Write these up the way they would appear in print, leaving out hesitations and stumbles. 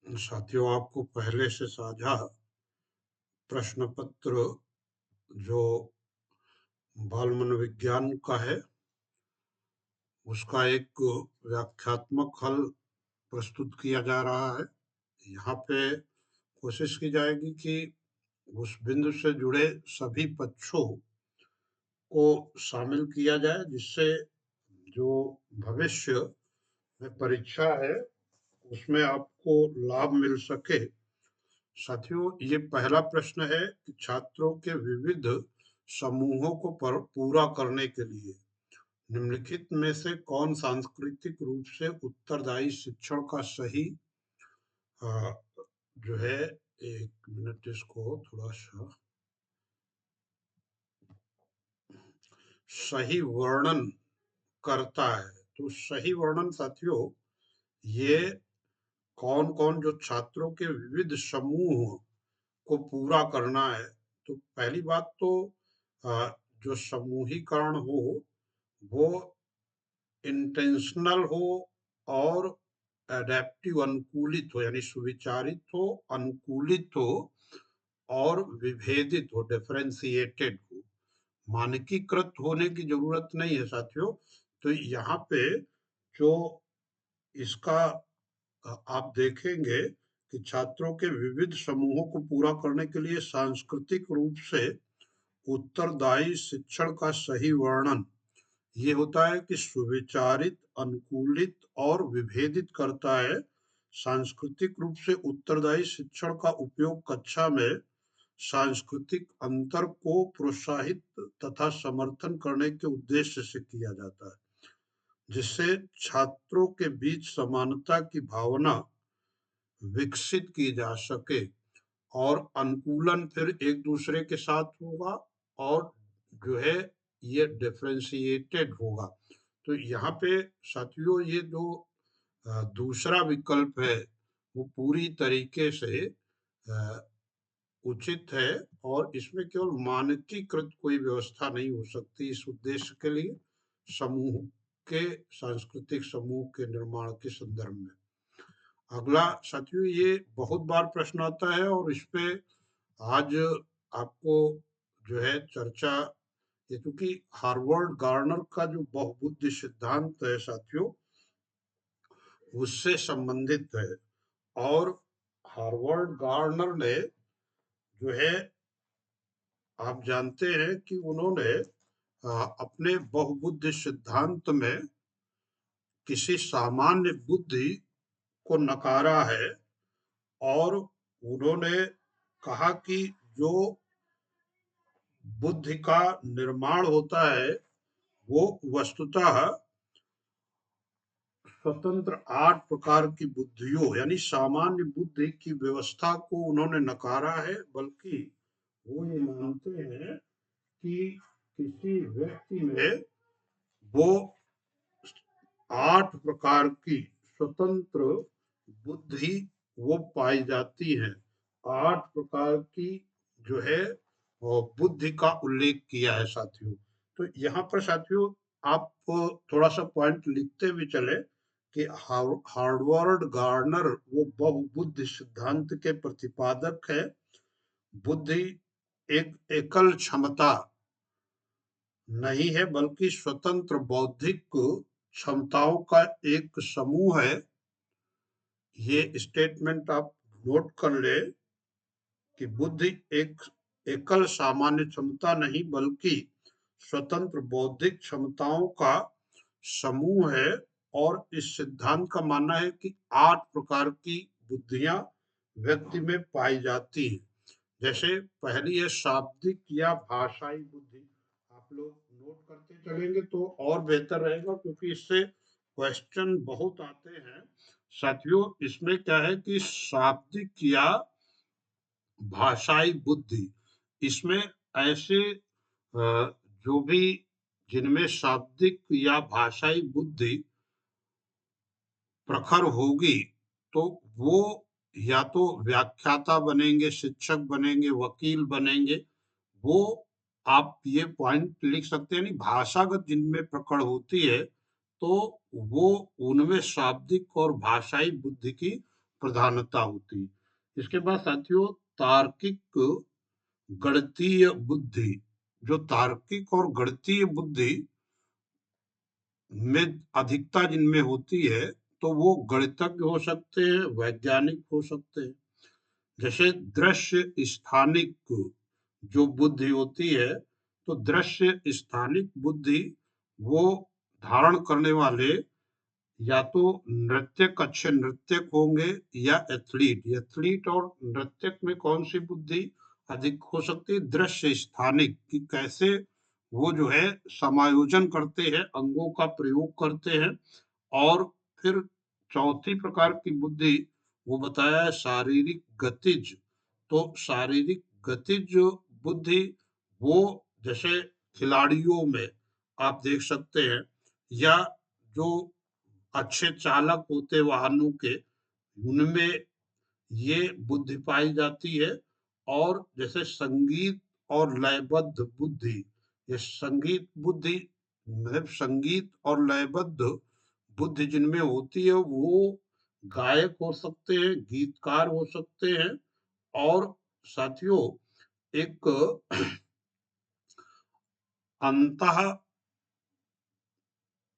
साथियों, आपको पहले से साझा प्रश्न पत्र जो बाल मनोविज्ञान का है, उसका एक व्याख्यात्मक हल प्रस्तुत किया जा रहा है। यहाँ पे कोशिश की जाएगी कि उस बिंदु से जुड़े सभी पक्षों को शामिल किया जाए, जिससे जो भविष्य में परीक्षा है उसमें आपको लाभ मिल सके। साथियों, ये पहला प्रश्न है कि छात्रों के विविध समूहों को पूरा करने के लिए निम्नलिखित में से कौन सांस्कृतिक रूप से उत्तरदायी शिक्षण का सही अ, जो है, एक मिनट इसको थोड़ा सा सही वर्णन करता है। तो सही वर्णन साथियों, ये कौन कौन जो छात्रों के विविध समूह को पूरा करना है। तो पहली बात तो जो समूहीकरण हो वो इंटेंशनल हो और एडेप्टिव अनुकूलित हो, यानी सुविचारित हो, अनुकूलित हो और विभेदित हो, डिफरेंशिएटेड हो। मानकीकृत होने की जरूरत नहीं है साथियों। तो यहाँ पे जो इसका आप देखेंगे कि छात्रों के विविध समूहों को पूरा करने के लिए सांस्कृतिक रूप से उत्तरदायी शिक्षण का सही वर्णन ये होता है कि सुविचारित, अनुकूलित और विभेदित करता है। सांस्कृतिक रूप से उत्तरदायी शिक्षण का उपयोग कक्षा में सांस्कृतिक अंतर को प्रोत्साहित तथा समर्थन करने के उद्देश्य से किया जाता है, जिससे छात्रों के बीच समानता की भावना विकसित की जा सके और अनुकूलन फिर एक दूसरे के साथ होगा और जो है ये डिफरेंशिएटेड होगा। तो यहाँ पे साथियों ये जो दूसरा विकल्प है वो पूरी तरीके से उचित है और इसमें केवल मानकीकृत कोई व्यवस्था नहीं हो सकती इस उद्देश्य के लिए, समूह के सांस्कृतिक समूह के निर्माण के संदर्भ में। अगला साथियों, ये बहुत बार प्रश्न आता है और इस पे आज आपको जो है चर्चा, ये क्योंकि हार्वर्ड गार्नर का जो बहुबुद्धि सिद्धांत है साथियों उससे संबंधित है। और हार्वर्ड गार्नर ने जो है, आप जानते हैं कि उन्होंने अपने बहुबुद्धि सिद्धांत में किसी सामान्य बुद्धि को नकारा है और उन्होंने कहा कि जो बुद्धि का निर्माण होता है वो वस्तुतः स्वतंत्र 8 प्रकार की बुद्धियों यानी सामान्य बुद्धि की व्यवस्था को उन्होंने नकारा है, बल्कि वो ये मानते हैं कि किसी व्यक्ति में वो 8 प्रकार की स्वतंत्र बुद्धि वो पाई जाती है। 8 प्रकार की जो है बुद्धि का उल्लेख किया है साथियों। तो यहाँ पर साथियों आप थोड़ा सा पॉइंट लिखते भी चले कि हार्वर्ड गार्नर वो बहुबुद्धि सिद्धांत के प्रतिपादक है। बुद्धि एक एकल क्षमता नहीं है बल्कि स्वतंत्र बौद्धिक क्षमताओं का एक समूह है। ये स्टेटमेंट आप नोट कर ले कि बुद्धि एक एकल सामान्य क्षमता नहीं बल्कि स्वतंत्र बौद्धिक क्षमताओं का समूह है। और इस सिद्धांत का मानना है कि 8 प्रकार की बुद्धियां व्यक्ति में पाई जाती हैं। जैसे पहली है शाब्दिक या भाषाई बुद्धि। आप लोग नोट करते चलेंगे तो और बेहतर रहेगा, क्योंकि इससे क्वेश्चन बहुत आते हैं साथियों। इसमें क्या है कि शाब्दिक या भाषाई बुद्धि, इसमें ऐसे जो भी जिनमें शाब्दिक या भाषाई बुद्धि प्रखर होगी तो वो या तो व्याख्याता बनेंगे, शिक्षक बनेंगे, वकील बनेंगे। वो आप ये पॉइंट लिख सकते हैं, नहीं भाषागत जिनमें प्रकट होती है तो वो उनमें शाब्दिक और भाषाई बुद्धि की प्रधानता होती है। इसके बाद साथियों तार्किक गणितीय बुद्धि, जो तार्किक और गणितीय बुद्धि में अधिकता जिनमें होती है, तो वो गणितज्ञ हो सकते हैं, वैज्ञानिक हो सकते हैं। जैसे दृश्य स्थानिक जो बुद्धि होती है, तो दृश्य स्थानिक बुद्धि वो धारण करने वाले या तो नृत्यक, अच्छे नृत्यक होंगे, या एथलीट। एथलीट और नृत्यक में कौन सी बुद्धि अधिक हो सकती है? दृश्य स्थानिक, कि कैसे वो जो है समायोजन करते हैं, अंगों का प्रयोग करते हैं। और फिर चौथी प्रकार की बुद्धि वो बताया है शारीरिक गतिज। तो शारीरिक गतिज बुद्धि वो जैसे खिलाड़ियों में आप देख सकते हैं, या जो अच्छे चालक होते वाहनों के, उनमें ये बुद्धि पाई जाती है। और जैसे संगीत और लयबद्ध बुद्धि, ये संगीत बुद्धि मतलब संगीत और लयबद्ध बुद्धि जिनमें होती है, वो गायक हो सकते हैं, गीतकार हो सकते हैं। और साथियों एक अंतः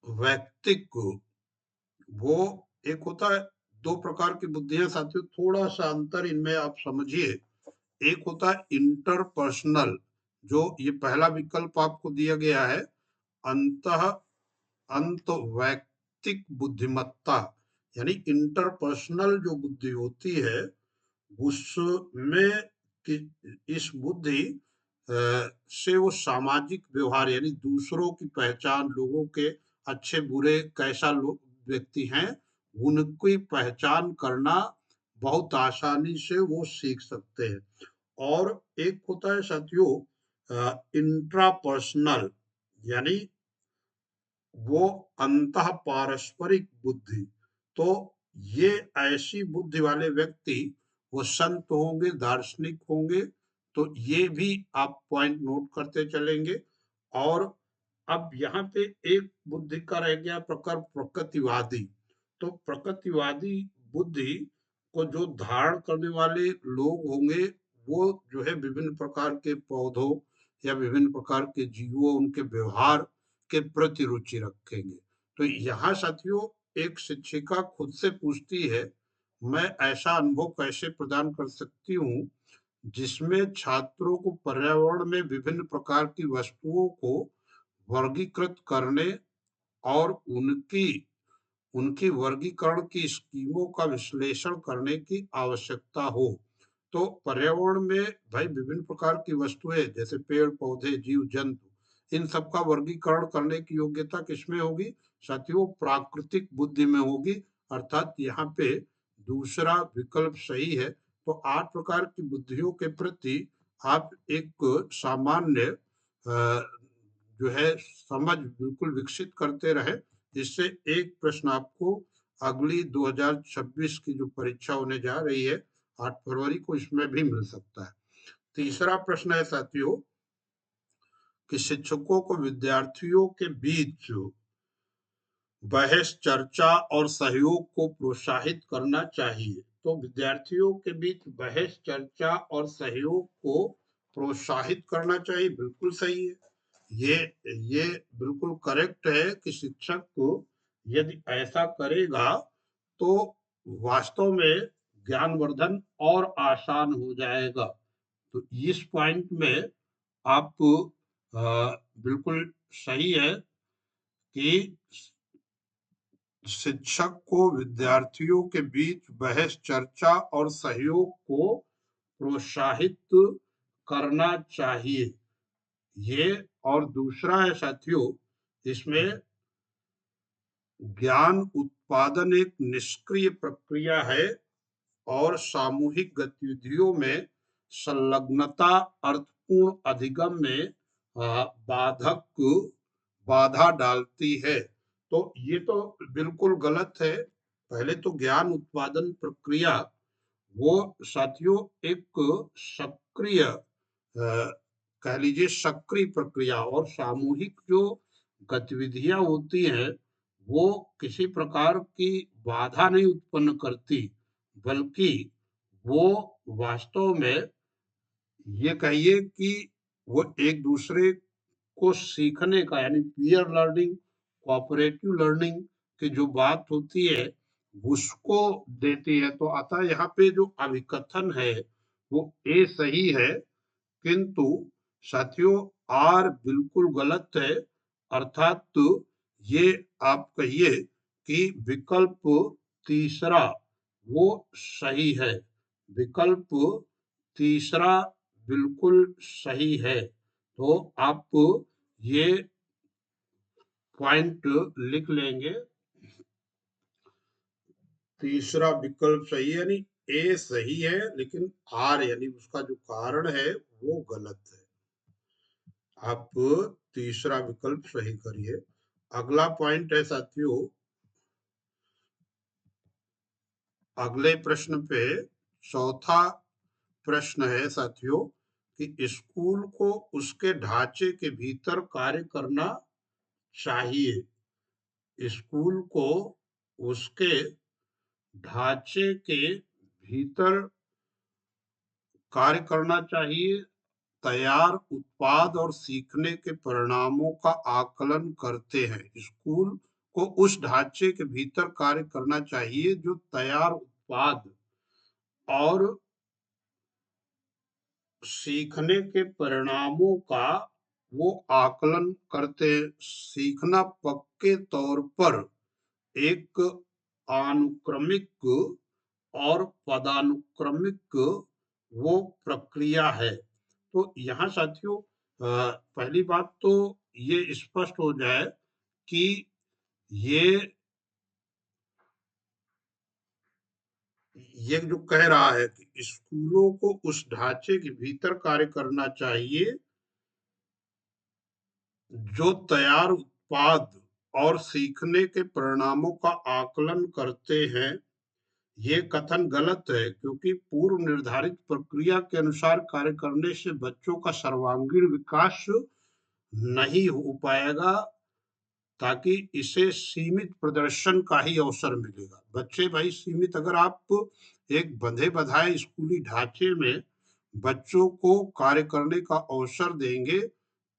वैयक्तिक, वो एक होता है, दो प्रकार की बुद्धियां साथियों, थोड़ा सा अंतर इनमें आप समझिए। एक होता है इंटरपर्सनल, जो ये पहला विकल्प आपको दिया गया है, अंतः अंत वैयक्तिक बुद्धिमत्ता, यानी इंटरपर्सनल जो बुद्धि होती है, उसमें इस बुद्धि से वो सामाजिक व्यवहार, यानी दूसरों की पहचान, लोगों के अच्छे बुरे कैसा लोग व्यक्ति हैं, उनकी पहचान करना बहुत आसानी से वो सीख सकते हैं। और एक होता है साथियों इंट्रापर्सनल, यानी वो अंतः पारस्परिक बुद्धि। तो ये ऐसी बुद्धि वाले व्यक्ति वो संत होंगे, दार्शनिक होंगे। तो ये भी आप पॉइंट नोट करते चलेंगे। और अब यहाँ पे एक बुद्धि का रह गया प्रकार, प्रकृतिवादी। तो प्रकृतिवादी बुद्धि को जो धारण करने वाले लोग होंगे, वो जो है विभिन्न प्रकार के पौधों या विभिन्न प्रकार के जीवों, उनके व्यवहार के प्रति रुचि रखेंगे। तो यहाँ साथियों एक शिक्षिका खुद से पूछती है, मैं ऐसा अनुभव कैसे प्रदान कर सकती हूँ जिसमें छात्रों को पर्यावरण में विभिन्न प्रकार की वस्तुओं को वर्गीकृत करने और उनकी उनकी वर्गीकरण की स्कीमों का विश्लेषण करने की आवश्यकता हो। तो पर्यावरण में भाई विभिन्न प्रकार की वस्तुएं, जैसे पेड़ पौधे, जीव जंतु, इन सब का वर्गीकरण करने की योग्यता किसमें होगी? साथियों प्राकृतिक बुद्धि में होगी। अर्थात यहाँ पे दूसरा विकल्प सही है। तो 8 प्रकार की बुद्धियों के प्रति आप एक सामान्य जो है समझ बिल्कुल विकसित करते रहे, जिससे एक प्रश्न आपको अगली 2026 की जो परीक्षा होने जा रही है 8 फरवरी को, इसमें भी मिल सकता है। तीसरा प्रश्न है साथियों कि शिक्षकों को विद्यार्थियों के बीच बहस, चर्चा और सहयोग को प्रोत्साहित करना चाहिए। तो विद्यार्थियों के बीच बहस, चर्चा और सहयोग को प्रोत्साहित करना चाहिए, बिल्कुल सही है। ये ये बिल्कुल करेक्ट है कि शिक्षक को यदि ऐसा करेगा तो वास्तव में ज्ञानवर्धन और आसान हो जाएगा। तो इस पॉइंट में आप बिल्कुल सही है कि शिक्षक को विद्यार्थियों के बीच बहस, चर्चा और सहयोग को प्रोत्साहित करना चाहिए। ये और दूसरा है साथियों, इसमें ज्ञान उत्पादन एक निष्क्रिय प्रक्रिया है और सामूहिक गतिविधियों में संलग्नता अर्थपूर्ण अधिगम में बाधक बाधा डालती है। तो ये तो बिल्कुल गलत है। पहले तो ज्ञान उत्पादन प्रक्रिया वो साथियों एक सक्रिय कह लीजिए सक्रिय प्रक्रिया, और सामूहिक जो गतिविधियां होती हैं वो किसी प्रकार की बाधा नहीं उत्पन्न करती, बल्कि वो वास्तव में ये कहिए कि वो एक दूसरे को सीखने का यानी पीयर लर्निंग, कोऑपरेटिव लर्निंग की जो बात होती है उसको देती है। तो अतः यहाँ पे जो अभिकथन है वो ए सही है, किंतु साथियों आर बिल्कुल गलत है। अर्थात ये आप कहिए कि विकल्प तीसरा वो सही है। विकल्प तीसरा बिल्कुल सही है। तो आप ये पॉइंट लिख लेंगे। तीसरा विकल्प सही है, यानी ए सही है लेकिन आर यानी उसका जो कारण है वो गलत है। आप तीसरा विकल्प सही करिए। अगला पॉइंट है साथियों, अगले प्रश्न पे चौथा प्रश्न है साथियों कि स्कूल को उसके ढांचे के भीतर कार्य करना चाहिए। स्कूल को उसके ढांचे के भीतर कार्य करना चाहिए, तैयार उत्पाद और सीखने के परिणामों का आकलन करते हैं। स्कूल को उस ढांचे के भीतर कार्य करना चाहिए जो तैयार उत्पाद और सीखने के परिणामों का वो आकलन करते हैं। सीखना पक्के तौर पर एक अनुक्रमिक और पदानुक्रमिक वो प्रक्रिया है। तो यहाँ साथियों पहली बात तो ये स्पष्ट हो जाए कि ये ये जो कह रहा है कि स्कूलों को उस ढांचे के भीतर कार्य करना चाहिए जो तैयार उत्पाद और सीखने के परिणामों का आकलन करते हैं। ये कथन गलत है क्योंकि पूर्व निर्धारित प्रक्रिया के अनुसार कार्य करने से बच्चों का सर्वांगीण विकास नहीं हो पाएगा, ताकि इसे सीमित प्रदर्शन का ही अवसर मिलेगा। बच्चे भाई सीमित, अगर आप एक बंधे बधाए स्कूली ढांचे में बच्चों को कार्य करने का अवसर देंगे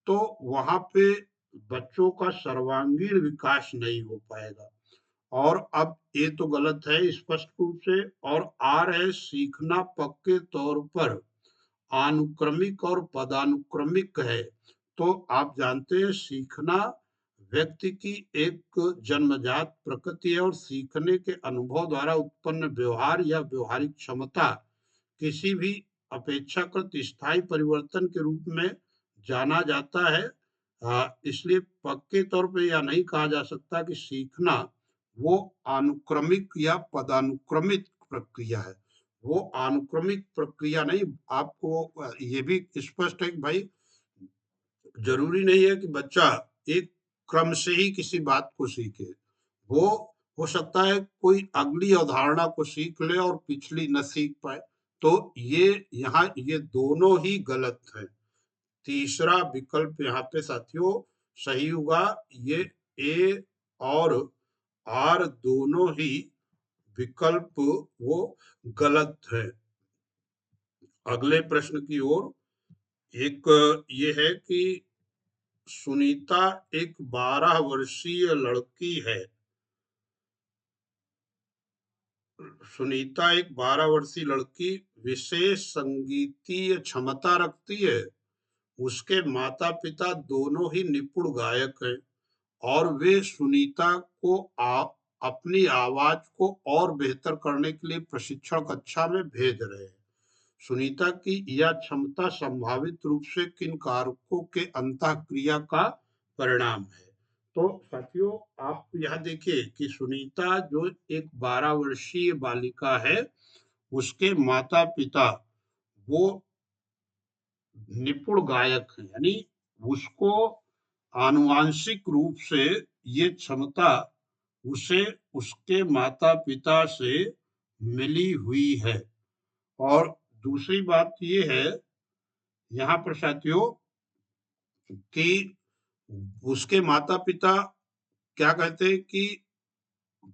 तो वहां पे बच्चों का सर्वांगीण विकास नहीं हो पाएगा। और अब ये तो गलत है स्पष्ट रूप से। और आर है सीखना पक्के तौर पर अनुक्रमिक और पदानुक्रमिक है। तो आप जानते हैं सीखना व्यक्ति की एक जन्मजात प्रकृति है और सीखने के अनुभव द्वारा उत्पन्न व्यवहार या व्यवहारिक क्षमता किसी भी अपेक्षाकृत स्थायी परिवर्तन के रूप में जाना जाता है। इसलिए पक्के तौर पे यह नहीं कहा जा सकता कि सीखना वो अनुक्रमिक या पदानुक्रमित प्रक्रिया है। वो अनुक्रमिक प्रक्रिया नहीं। आपको ये भी स्पष्ट है कि भाई जरूरी नहीं है कि बच्चा एक क्रम से ही किसी बात को सीखे। वो हो सकता है कोई अगली अवधारणा को सीख ले और पिछली न सीख पाए। तो ये यहाँ ये दोनों ही गलत है। तीसरा विकल्प यहाँ पे साथियों सही होगा। ये ए और आर दोनों ही विकल्प वो गलत है। अगले प्रश्न की ओर, एक ये है कि सुनीता एक 12 वर्षीय लड़की है। सुनीता एक 12 वर्षीय लड़की विशेष संगीतीय क्षमता रखती है। उसके माता पिता दोनों ही निपुण गायक हैं और वे सुनीता को अपनी आवाज को और बेहतर करने के लिए प्रशिक्षण कक्षा में भेज रहे हैं। सुनीता की यह क्षमता संभावित रूप से किन कारकों के अंतःक्रिया का परिणाम है। तो साथियों आप यह देखिए कि सुनीता जो एक 12 वर्षीय बालिका है उसके माता पिता वो निपुण गायक है, यानी उसको आनुवांशिक रूप से ये क्षमता उसे उसके माता पिता से मिली हुई है। और दूसरी बात ये है यहाँ पर साथियों कि उसके माता पिता क्या कहते हैं कि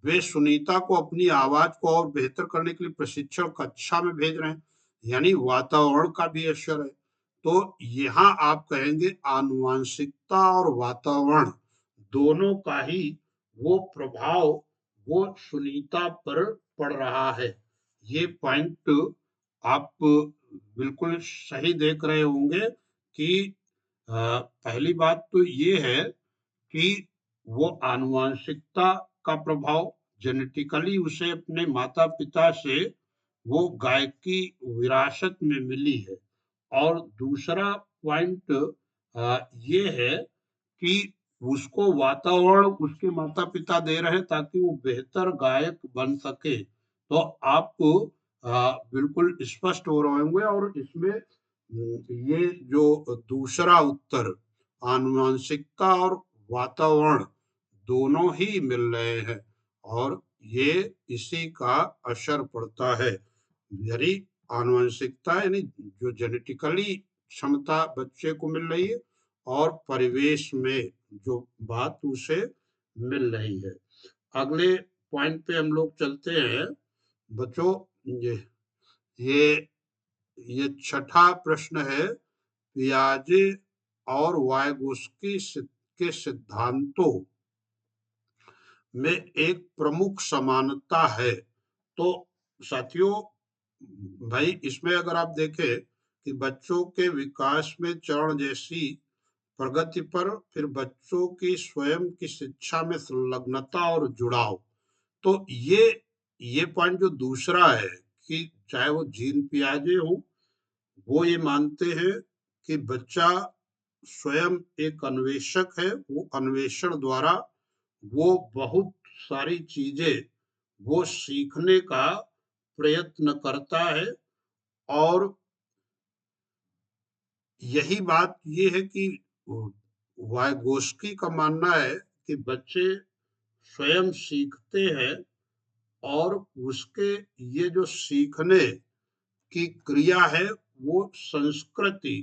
वे सुनीता को अपनी आवाज को और बेहतर करने के लिए प्रशिक्षण कक्षा में भेज रहे हैं, यानी वातावरण का भी असर है। तो यहाँ आप कहेंगे आनुवांशिकता और वातावरण दोनों का ही वो प्रभाव वो सुनीता पर पड़ रहा है। ये पॉइंट आप बिल्कुल सही देख रहे होंगे कि पहली बात तो ये है कि वो आनुवांशिकता का प्रभाव, जेनेटिकली उसे अपने माता पिता से वो गायकी विरासत में मिली है। और दूसरा पॉइंट ये है कि उसको वातावरण उसके माता पिता दे रहे हैं ताकि वो बेहतर गायक बन सके। तो आप बिल्कुल स्पष्ट हो रहे होंगे और इसमें ये जो दूसरा उत्तर आनुवंशिकता और वातावरण दोनों ही मिल रहे हैं और ये इसी का असर पड़ता है। यानी आनुवंशिकता यानी जो जेनेटिकली क्षमता बच्चे को मिल रही है और परिवेश में जो बात उसे मिल रही है। अगले पॉइंट पे हम लोग चलते हैं बच्चों। ये ये ये छठा प्रश्न है, पियाजे और वाइगोस्की के सिद्धांतों में एक प्रमुख समानता है। तो साथियों भाई इसमें अगर आप देखें कि बच्चों के विकास में चरण जैसी प्रगति पर फिर बच्चों की स्वयं की शिक्षा में संलग्नता और जुड़ाव, तो ये पॉइंट जो दूसरा है कि चाहे वो जीन पियाजे हो, वो ये मानते हैं कि बच्चा स्वयं एक अन्वेषक है, वो अन्वेषण द्वारा वो बहुत सारी चीजें वो सीखने का प्रयत्न करता है। और यही बात ये है कि वाइगोस्की का मानना है कि बच्चे स्वयं सीखते हैं और उसके ये जो सीखने की क्रिया है वो संस्कृति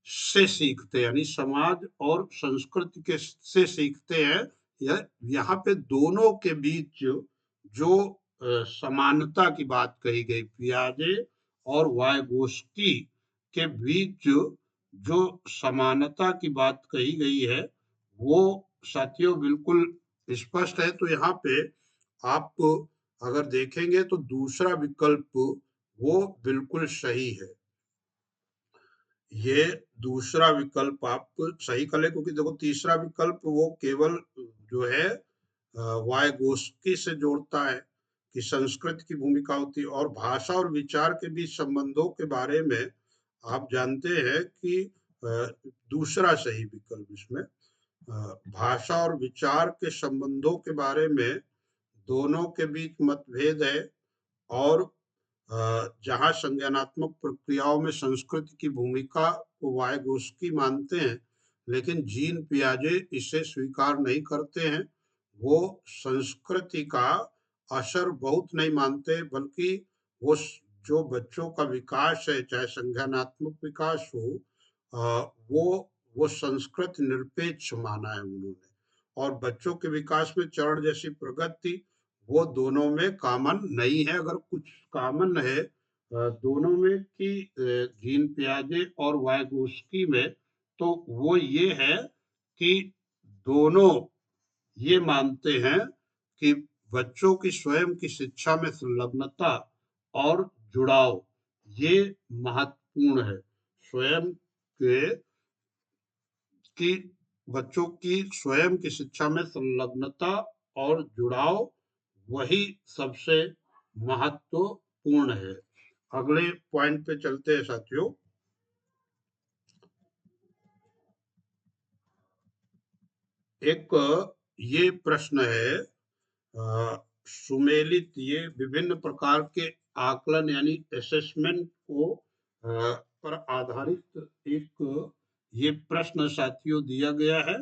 से सीखते हैं, यानी समाज और संस्कृति के से सीखते हैं। यह यहाँ पे दोनों के बीच जो समानता की बात कही गई, पियाजे और वाइगोस्की के बीच जो समानता की बात कही गई है वो साथियों बिल्कुल स्पष्ट है। तो यहाँ पे आप अगर देखेंगे तो दूसरा विकल्प वो बिल्कुल सही है। ये दूसरा विकल्प आप सही कर ले, क्योंकि देखो तीसरा विकल्प वो केवल जो है वाइगोस्की से जोड़ता है कि संस्कृत की भूमिका होती है और भाषा और विचार के बीच संबंधों के बारे में आप जानते हैं कि दूसरा सही विकल्प इसमें भाषा और विचार के संबंधों के बारे में दोनों के बीच मतभेद है। और जहाँ संज्ञानात्मक प्रक्रियाओं में संस्कृति की भूमिका को वाइगोस्की मानते हैं, लेकिन जीन पियाजे इसे स्वीकार नहीं करते हैं। वो संस्कृति का असर बहुत नहीं मानते, बल्कि वो जो बच्चों का विकास है, चाहे संज्ञानात्मक विकास हो, वो संस्कृत निरपेक्ष माना है उन्होंने। और बच्चों के विकास में चरण जैसी प्रगति वो दोनों में कॉमन नहीं है। अगर कुछ कॉमन है दोनों में कि जीन पियाजे और वाइगोस्की में, तो वो ये है कि दोनों ये मानते हैं कि बच्चों की स्वयं की शिक्षा में संलग्नता और जुड़ाव ये महत्वपूर्ण है। स्वयं के कि बच्चों की स्वयं की शिक्षा में संलग्नता और जुड़ाव वही सबसे महत्वपूर्ण है। अगले पॉइंट पे चलते हैं साथियों। एक ये प्रश्न है सुमेलित, ये विभिन्न प्रकार के आकलन यानी असेसमेंट को पर आधारित एक ये प्रश्न साथियों दिया गया है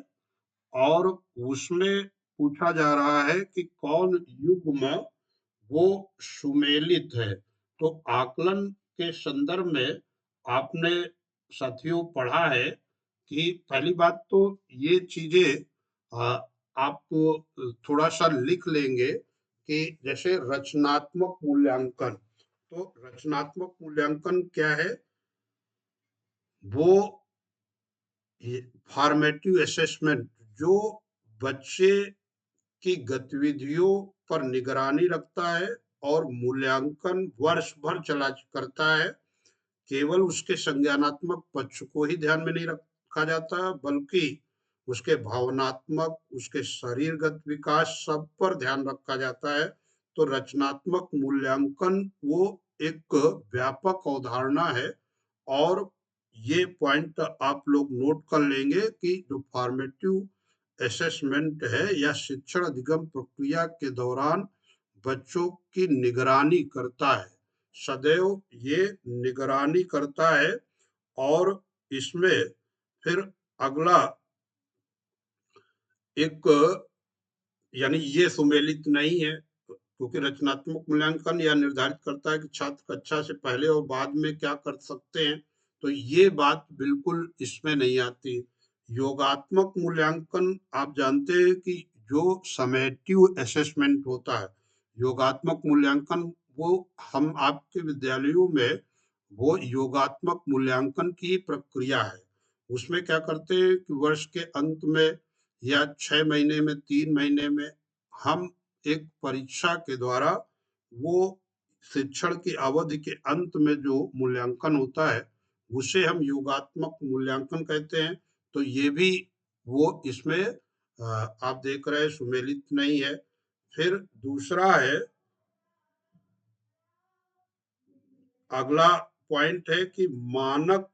और उसमें पूछा जा रहा है कि कौन युग्म वो सुमेलित है। तो आकलन के संदर्भ में आपने साथियों पढ़ा है कि पहली बात तो ये चीजें आप थोड़ा सा लिख लेंगे कि जैसे रचनात्मक मूल्यांकन, तो रचनात्मक मूल्यांकन क्या है? वो फॉर्मेटिव असेसमेंट जो बच्चे की गतिविधियों पर निगरानी रखता है और मूल्यांकन वर्ष भर चला करता है। केवल उसके संज्ञानात्मक पक्ष को ही ध्यान में नहीं रखा जाता, बल्कि उसके भावनात्मक, उसके शरीरगत विकास सब पर ध्यान रखा जाता है। तो रचनात्मक मूल्यांकन वो एक व्यापक अवधारणा है, और ये पॉइंट आप लोग नोट कर लेंगे कि जो फॉर्मेटिव असेसमेंट है या शिक्षण अधिगम प्रक्रिया के दौरान बच्चों की निगरानी करता है, सदैव ये निगरानी करता है। और इसमें फिर अगला एक, यानी ये सुमेलित नहीं है, क्योंकि रचनात्मक मूल्यांकन यह निर्धारित करता है कि छात्र कक्षा से पहले और बाद में क्या कर सकते हैं, तो ये बात बिल्कुल इसमें नहीं आती। योगात्मक मूल्यांकन आप जानते हैं कि जो समेटिव असेसमेंट होता है, योगात्मक मूल्यांकन वो हम आपके विद्यालयों में वो योगात्मक मूल्यांकन की प्रक्रिया है। उसमें क्या करते हैं कि वर्ष के अंत में या 6 महीने में, 3 महीने में हम एक परीक्षा के द्वारा वो शिक्षण की अवधि के अंत में जो मूल्यांकन होता है उसे हम योगात्मक मूल्यांकन कहते हैं। तो ये भी वो इसमें आप देख रहे हैं सुमेलित नहीं है। फिर दूसरा है, अगला पॉइंट है कि मानक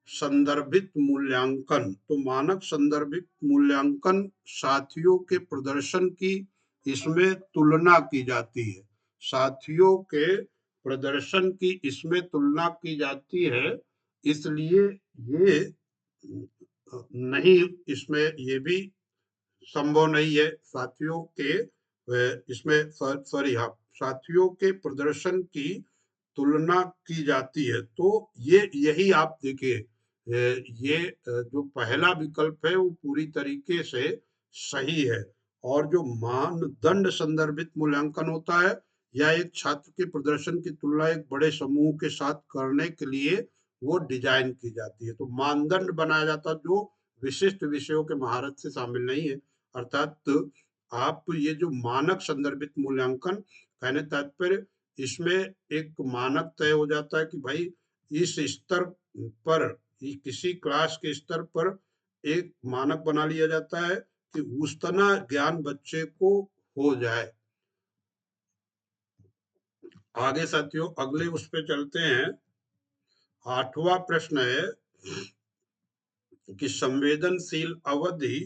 संदर्भित मूल्यांकन। तो मानक संदर्भित मूल्यांकन साथियों के प्रदर्शन की इसमें तुलना की जाती है, साथियों के प्रदर्शन की इसमें तुलना की जाती है। इसलिए ये नहीं, इसमें ये भी संभव नहीं है साथियों के इसमें सॉरी, हाँ, साथियों के प्रदर्शन की तुलना की जाती है। तो ये यही आप देखिए, ये जो पहला विकल्प है वो पूरी तरीके से सही है। और जो मानदंड संदर्भित मूल्यांकन होता है या एक छात्र के प्रदर्शन की तुलना एक बड़े समूह के साथ करने के लिए वो डिजाइन की जाती है। तो मानदंड बनाया जाता जो विशिष्ट विषयों के महारत से शामिल नहीं है। अर्थात आप ये जो मानक संदर्भित मूल्यांकन कहने तात्पर्य, इसमें एक मानक तय हो जाता है कि भाई इस स्तर पर, किसी क्लास के स्तर पर एक मानक बना लिया जाता है कि उस तरह ज्ञान बच्चे को हो जाए। आगे साथियों अगले उस पे चलते हैं। 8वां प्रश्न है कि संवेदनशील अवधि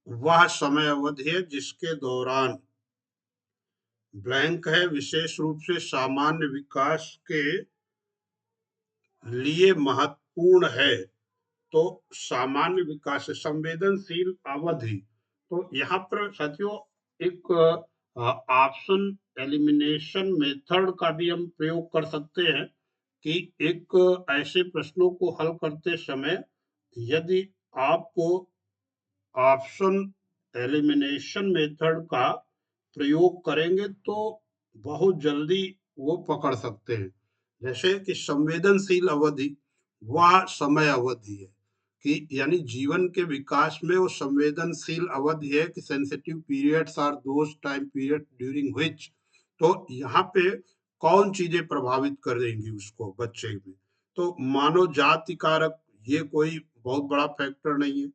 वह समय अवधि है जिसके दौरान ब्लैंक है विशेष रूप से सामान्य विकास के लिए महत्वपूर्ण है। तो सामान्य विकास से संवेदनशील अवधि, तो यहाँ पर साथियों एक ऑप्शन एलिमिनेशन मेथड का भी हम प्रयोग कर सकते हैं कि एक ऐसे प्रश्नों को हल करते समय यदि आपको ऑप्शन एलिमिनेशन मेथड का प्रयोग करेंगे तो बहुत जल्दी वो पकड़ सकते हैं। जैसे कि संवेदनशील अवधि वह समय अवधि है कि यानी जीवन के विकास में वो संवेदनशील अवधि है कि sensitive periods are those time period during which, तो यहाँ पे कौन चीजें प्रभावित करेंगी उसको बच्चे में। तो मानव जाति कारक ये कोई बहुत बड़ा फैक्टर नहीं है।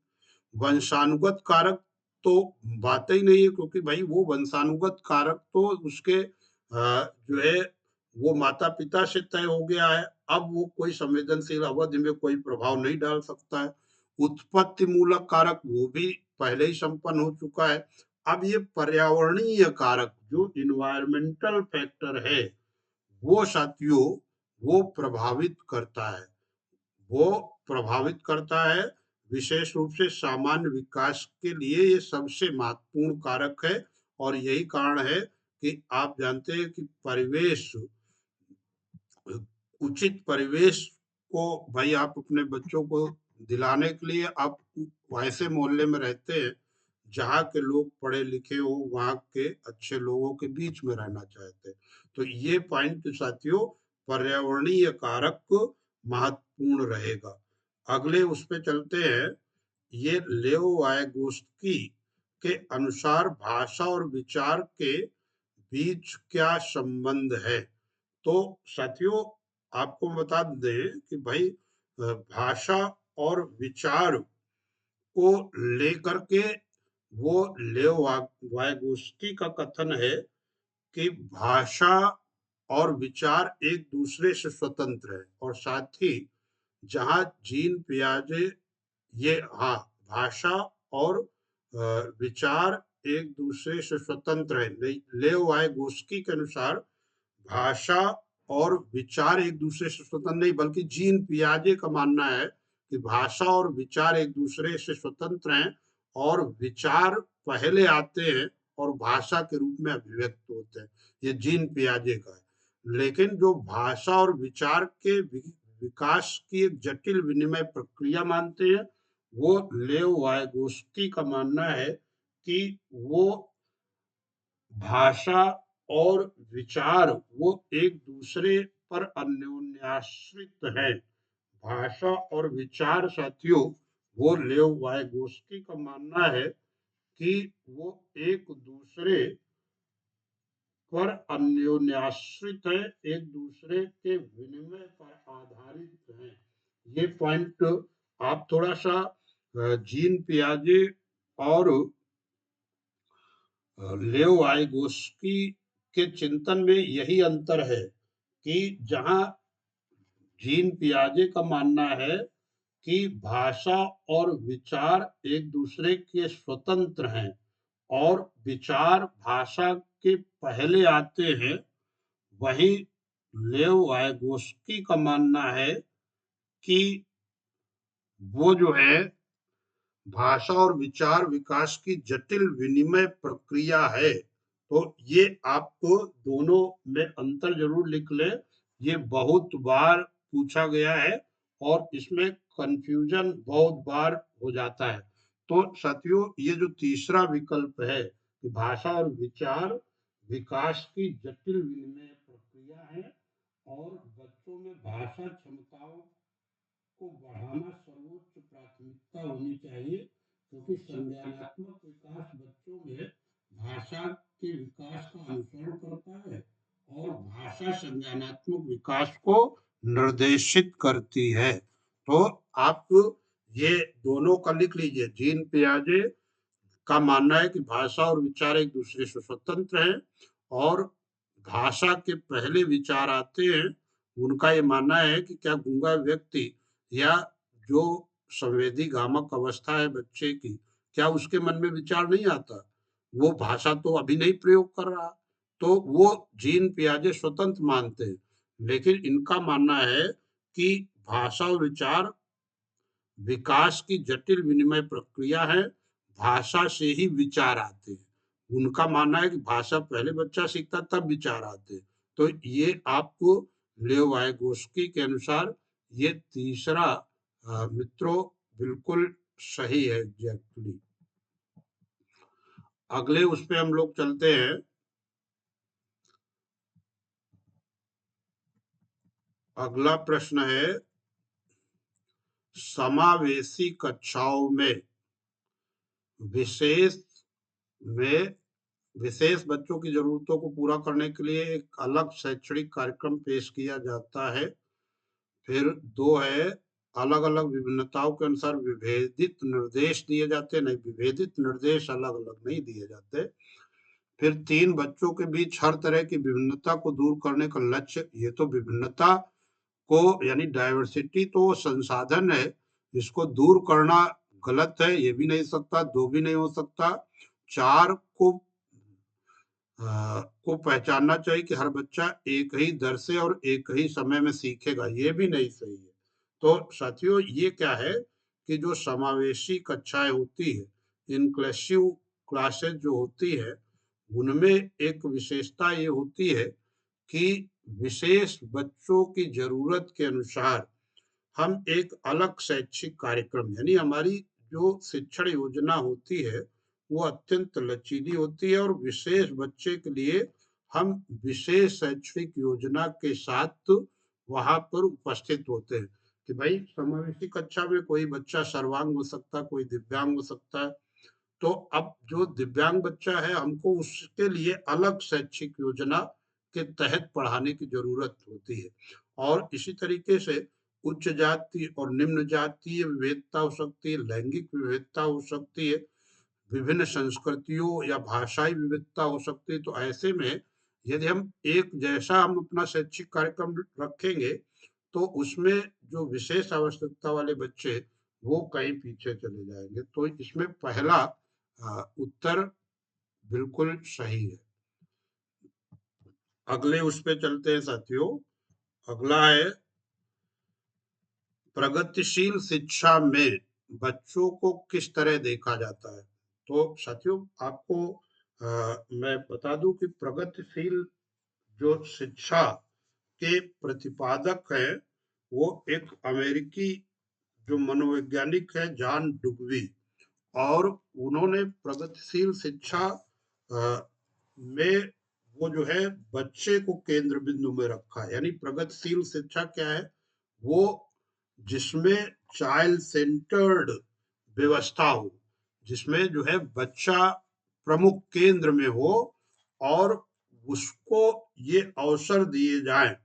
वंशानुगत कारक तो बात ही नहीं है, क्योंकि भाई वो वंशानुगत कारक तो उसके जो है वो माता पिता से तय हो गया है। अब वो कोई संवेदनशील अवधि में कोई प्रभाव नहीं डाल सकता है। उत्पत्ति मूलक कारक वो भी पहले ही संपन्न हो चुका है। अब ये पर्यावरणीय कारक जो इन्वायरमेंटल फैक्टर है वो साथियों वो प्रभावित करता है, वो प्रभावित करता है विशेष रूप से सामान्य विकास के लिए ये सबसे महत्वपूर्ण कारक है। और यही कारण है कि आप जानते हैं कि परिवेश, उचित परिवेश को भाई आप अपने बच्चों को दिलाने के लिए आप वैसे मोहल्ले में रहते हैं जहाँ के लोग पढ़े लिखे हो, वहाँ के अच्छे लोगों के बीच में रहना चाहते हैं। तो ये पॉइंट साथियों पर्यावरणीय कारक महत्वपूर्ण रहेगा। अगले उस पे चलते हैं। ये लेओ वायगोस्की के अनुसार भाषा और विचार के बीच क्या संबंध है। तो साथियों आपको बता दें कि भाई भाषा और विचार को लेकर के वो लेओ वायगोस्की का कथन है कि भाषा और विचार एक दूसरे से स्वतंत्र है, और साथ ही जहाँ जीन पियाजे ये हाँ भाषा और विचार एक दूसरे से स्वतंत्र है। लेओ वायगोस्की के अनुसार भाषा और विचार एक दूसरे से स्वतंत्र नहीं, बल्कि जीन पियाजे का मानना है कि भाषा और विचार एक दूसरे से स्वतंत्र हैं और विचार पहले आते हैं और भाषा के रूप में अभिव्यक्त होते हैं। ये जीन पियाजे का है। लेकिन जो भाषा और विचार के विकास की एक जटिल विनिमय प्रक्रिया मानते हैं, वो लेव वायगोस्की का मानना है कि वो भाषा और विचार वो एक दूसरे पर अन्योन्याश्रित है। भाषा और विचार साथियों वो लेव वायगोस्की का मानना है कि वो एक दूसरे पर अन्योन्याश्रित है, एक दूसरे के विनिमय पर आधारित है। ये पॉइंट आप थोड़ा सा जीन पियाजे और लेव वाइगोस्की के चिंतन में यही अंतर है कि जहां जीन पियाजे का मानना है कि भाषा और विचार एक दूसरे के स्वतंत्र हैं और विचार भाषा के पहले आते हैं, वहीं लेव वाइगोस्की का मानना है कि वो जो है भाषा और विचार विकास की जटिल विनिमय प्रक्रिया है। तो ये आपको दोनों में अंतर जरूर लिख ले, ये बहुत बार पूछा गया है और इसमें कंफ्यूजन बहुत बार हो जाता है। तो साथियों ये जो तीसरा विकल्प है कि भाषा और विचार विकास की जटिल विनिमय प्रक्रिया है और बच्चों में भाषा क्षमताओं को बढ़ाना सर्वोच्च प्राथमिकता होनी चाहिए, क्योंकि संज्ञानात्मक विकास बच्चों में भाषा के विकास का अनुसरण करता है और भाषा संज्ञानात्मक विकास को निर्देशित करती है। तो आप ये दोनों का लिख लीजिए। जीन पियाजे का मानना है कि भाषा और विचार एक दूसरे से स्वतंत्र हैं और भाषा के पहले विचार आते हैं। उनका ये मानना है कि क्या गूंगा व्यक्ति या जो संवेदी गामक अवस्था है बच्चे की, क्या उसके मन में विचार नहीं आता? वो भाषा तो अभी नहीं प्रयोग कर रहा। तो वो जीन पियाजे स्वतंत्र मानते हैं, लेकिन इनका मानना है कि भाषा और विचार विकास की जटिल विनिमय प्रक्रिया है, भाषा से ही विचार आते हैं। उनका मानना है कि भाषा पहले बच्चा सीखता तब विचार आते हैं। तो ये आपको लेव वाइगोस्की के अनुसार ये तीसरा मित्रों बिल्कुल सही है एग्जैक्टली। अगले उस पे हम लोग चलते हैं। अगला प्रश्न है समावेशी कक्षाओं में विशेष में विशेष बच्चों की जरूरतों को पूरा करने के लिए एक अलग शैक्षणिक कार्यक्रम पेश किया जाता है। फिर दो है अलग अलग विभिन्नताओं के अनुसार विभेदित निर्देश दिए जाते हैं। नहीं, विभेदित निर्देश अलग अलग नहीं दिए जाते। फिर तीन बच्चों के बीच हर तरह की विभिन्नता को दूर करने का लक्ष्य। ये तो विभिन्नता को यानी डाइवर्सिटी तो संसाधन है, इसको दूर करना गलत है, ये भी नहीं सकता, दो भी नहीं हो सकता। चार को पहचानना चाहिए कि हर बच्चा एक ही दर से और एक ही समय में सीखेगा, ये भी नहीं सही है। तो साथियों ये क्या है कि जो समावेशी कक्षाएं होती है, इंक्लूसिव क्लासेस जो होती है, उनमें एक विशेषता ये होती है कि विशेष बच्चों की जरूरत के अनुसार हम एक अलग शैक्षिक कार्यक्रम यानी हमारी जो शिक्षण योजना होती है, वो अत्यंत लचीली होती है और विशेष बच्चे के लिए हम विशेष शैक्षणिक योजना के साथ वहाँ पर उपस्थित होते हैं कि भाई समावेशी कक्षा में कोई बच्चा सर्वांग हो सकता है, कोई दिव्यांग हो सकता है। तो अब जो दिव्यांग बच्चा है हमको उसके लिए अलग शैक्षिक योजना के तहत पढ़ाने की जरूरत होती है। और इसी तरीके से उच्च जाति और निम्न जातीय विविधता हो सकती है, लैंगिक विविधता हो सकती है, विभिन्न संस्कृतियों या भाषाई विविधता हो सकती है। तो ऐसे में यदि हम एक जैसा हम अपना शैक्षिक कार्यक्रम रखेंगे तो उसमें जो विशेष आवश्यकता वाले बच्चे वो कहीं पीछे चले जाएंगे। तो इसमें पहला उत्तर बिल्कुल सही है। अगले उस पे चलते हैं साथियों। अगला है प्रगतिशील शिक्षा में बच्चों को किस तरह देखा जाता है। तो साथियों आपको मैं बता दूं कि प्रगतिशील जो शिक्षा के प्रतिपादक है वो एक अमेरिकी जो मनोवैज्ञानिक है जॉन डुगवी। और उन्होंने प्रगतिशील शिक्षा में वो जो है बच्चे को केंद्र बिंदु में रखा है। यानी प्रगतिशील शिक्षा क्या है, वो जिसमें चाइल्ड सेंटर्ड व्यवस्था हो, जिसमें जो है बच्चा प्रमुख केंद्र में हो और उसको ये अवसर दिए जाएं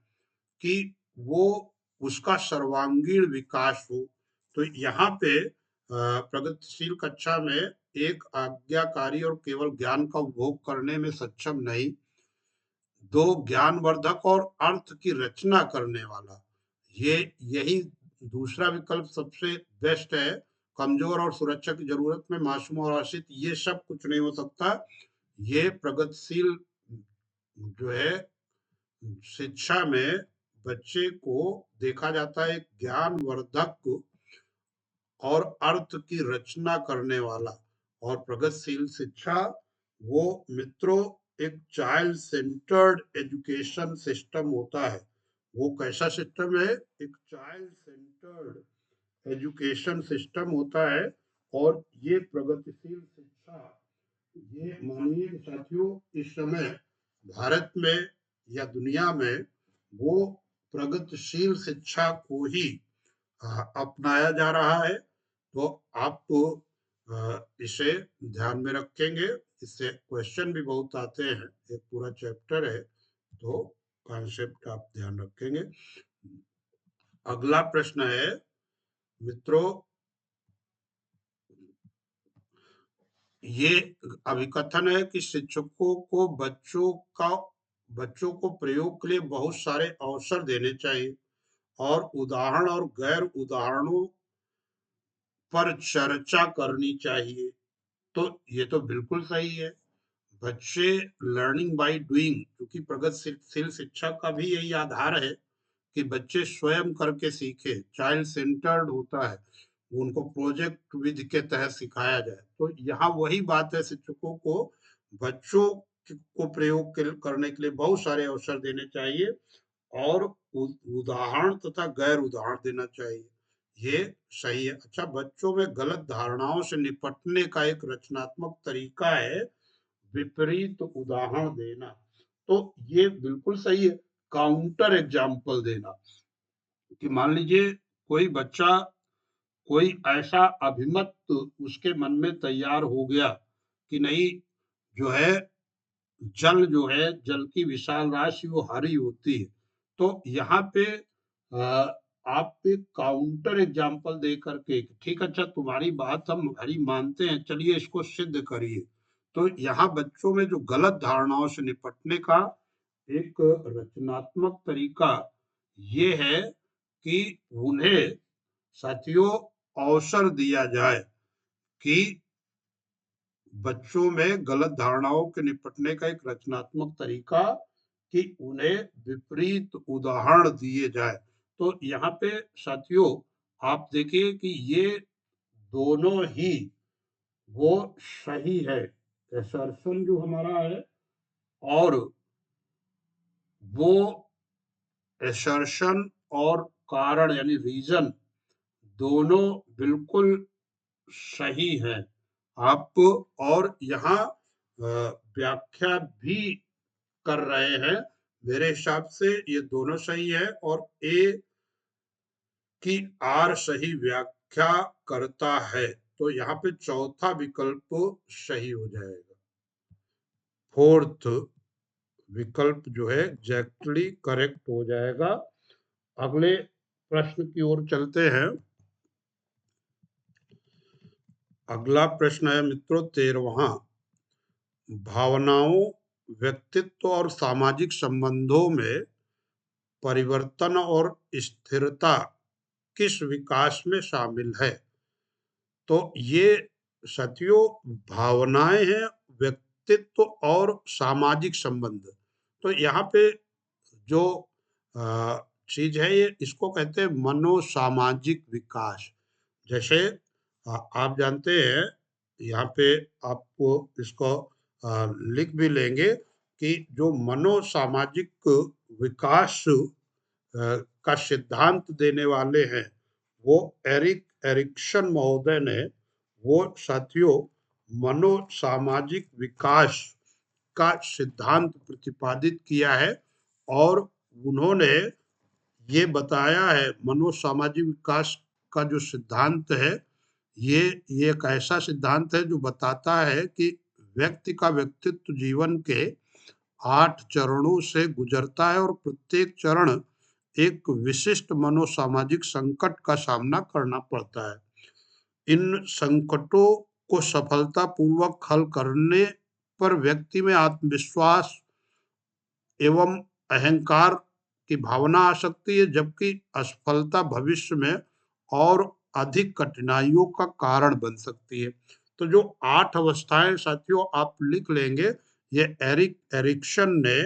कि वो उसका सर्वांगीण विकास हो। तो यहाँ पे प्रगतिशील कक्षा में एक आज्ञाकारी और केवल ज्ञान का उपभोग करने में सक्षम नहीं, दो ज्ञानवर्धक और अर्थ की रचना करने वाला, ये यही दूसरा विकल्प सबसे बेस्ट है। कमजोर और सुरक्षा की जरूरत में मासूम और आश्रित ये सब कुछ नहीं हो सकता। ये प्रगतिशील जो है शिक्षा में बच्चे को देखा जाता है एक ज्ञानवर्धक और अर्थ की रचना करने वाला। और प्रगतिशील शिक्षा वो मित्रों एक चाइल्ड सेंटर्ड एजुकेशन सिस्टम होता है। वो कैसा सिस्टम है, एक चाइल्ड सेंटर्ड एजुकेशन सिस्टम होता है। और ये प्रगतिशील शिक्षा, ये माननीय साथियों इस समय भारत में या दुनिया में वो प्रगतिशील शिक्षा को ही अपनाया जा रहा है। तो आपको इसे ध्यान में रखेंगे। इससे क्वेश्चन भी बहुत आते हैं, एक पूरा चैप्टर है, तो कॉन्सेप्ट आप ध्यान रखेंगे। अगला प्रश्न है मित्रों, ये अभिकथन है कि शिक्षकों को बच्चों को प्रयोग के लिए बहुत सारे अवसर देने चाहिए और उदाहरण और गैर उदाहरणों पर चर्चा करनी चाहिए। तो ये तो बिल्कुल सही है। बच्चे लर्निंग बाय डूइंग, क्योंकि प्रगतिशील शिक्षा का भी यही आधार है कि बच्चे स्वयं करके सीखे, चाइल्ड सेंटर्ड होता है, उनको प्रोजेक्ट विधि के तहत सिखाया जाए। तो यहाँ वही बात है, शिक्षकों को बच्चों को प्रयोग करने के लिए बहुत सारे अवसर देने चाहिए और उदाहरण तथा गैर उदाहरण देना चाहिए। ये सही है। अच्छा, बच्चों में गलत धारणाओं से निपटने का एक रचनात्मक तरीका है विपरीत उदाहरण देना। तो ये बिल्कुल सही है। काउंटर एग्जाम्पल देना कि मान लीजिए कोई बच्चा कोई ऐसा अभिमत उसके मन में तैयार हो गया कि नहीं, जो है जल की विशाल राशि वो हरी होती है। तो यहाँ पे आप एक काउंटर एग्जाम्पल दे करके, ठीक, अच्छा तुम्हारी बात हम हरी मानते हैं, चलिए इसको सिद्ध करिए। तो यहाँ बच्चों में जो गलत धारणाओं से निपटने का एक रचनात्मक तरीका ये है कि उन्हें साथियों अवसर दिया जाए कि बच्चों में गलत धारणाओं के निपटने का एक रचनात्मक तरीका कि उन्हें विपरीत उदाहरण दिए जाए। तो यहाँ पे साथियों आप देखिए कि ये दोनों ही वो सही है, असर्शन जो हमारा है और वो असर्शन और कारण यानी रीजन दोनों बिल्कुल सही है। आप और यहाँ व्याख्या भी कर रहे हैं। मेरे हिसाब से ये दोनों सही है और ए की आर सही व्याख्या करता है, तो यहाँ पे चौथा विकल्प सही हो जाएगा। फोर्थ विकल्प जो है एग्जैक्टली करेक्ट हो जाएगा। अगले प्रश्न की ओर चलते हैं। अगला प्रश्न है मित्रों 13वां। भावनाओं, व्यक्तित्व और सामाजिक संबंधों में परिवर्तन और स्थिरता किस विकास में शामिल है? तो ये साथियों भावनाएं हैं, व्यक्तित्व और सामाजिक संबंध। तो यहाँ पे जो चीज है ये इसको कहते हैं मनोसामाजिक विकास। जैसे आप जानते हैं, यहाँ पे आपको इसको लिख भी लेंगे कि जो मनोसामाजिक विकास का सिद्धांत देने वाले हैं वो एरिक एरिक्सन महोदय ने वो साथियों मनोसामाजिक विकास का सिद्धांत प्रतिपादित किया है और उन्होंने ये बताया है मनोसामाजिक विकास का जो सिद्धांत है ये एक ऐसा सिद्धांत है जो बताता है कि व्यक्ति का व्यक्तित्व जीवन के 8 चरणों से गुजरता है और प्रत्येक चरण एक विशिष्ट मनोसामाजिक संकट का सामना करना पड़ता है। इन संकटों को सफलतापूर्वक हल करने पर व्यक्ति में आत्मविश्वास एवं अहंकार की भावना आ सकती है, जबकि असफलता भविष्य में और अधिक कठिनाइयों का कारण बन सकती है। तो जो 8 अवस्थाएं साथियों आप लिख लेंगे, ये एरिक एरिक्सन ने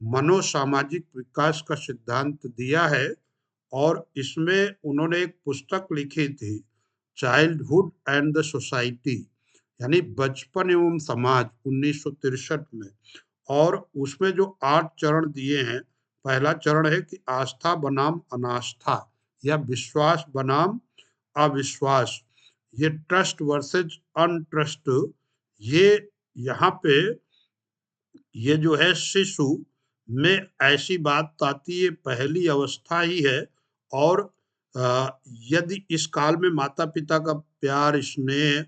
मनोसामाजिक विकास का सिद्धांत दिया है और इसमें उन्होंने एक पुस्तक लिखी थी, चाइल्डहुड एंड द सोसाइटी, यानी बचपन एवं समाज, 1963 में। और उसमें जो 8 चरण दिए हैं, पहला चरण है कि आस्था बनाम अनास्था या विश्वास बनाम अविश्वास, ये ट्रस्ट वर्सेज अनट्रस्ट। ये यहाँ पे ये जो है शिशु में ऐसी बात आती है, पहली अवस्था ही है और अ, यदि इस काल में माता पिता का प्यार, स्नेह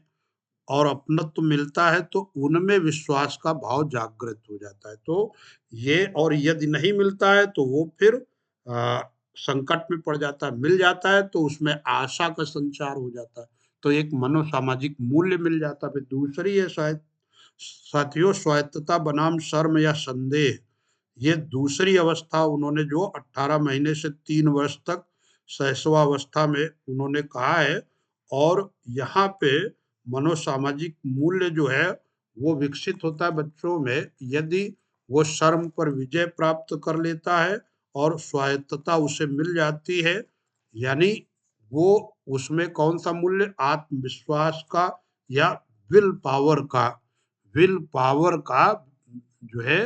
और अपनत्व मिलता है तो उनमें विश्वास का भाव जागृत हो जाता है। तो ये, और यदि नहीं मिलता है तो वो फिर संकट में पड़ जाता है। मिल जाता है तो उसमें आशा का संचार हो जाता है, तो एक मनोसामाजिक मूल्य मिल जाता है। फिर दूसरी है शायद साथियों स्वायत्तता बनाम शर्म या संदेह। ये दूसरी अवस्था उन्होंने जो 18 महीने से 3 वर्ष तक शैशवावस्था में उन्होंने कहा है और यहाँ पे मनोसामाजिक मूल्य जो है वो विकसित होता है बच्चों में यदि वो शर्म पर विजय प्राप्त कर लेता है और स्वायत्तता उसे मिल जाती है। यानी वो उसमें कौन सा मूल्य, आत्मविश्वास का या विल पावर का, विल पावर का जो है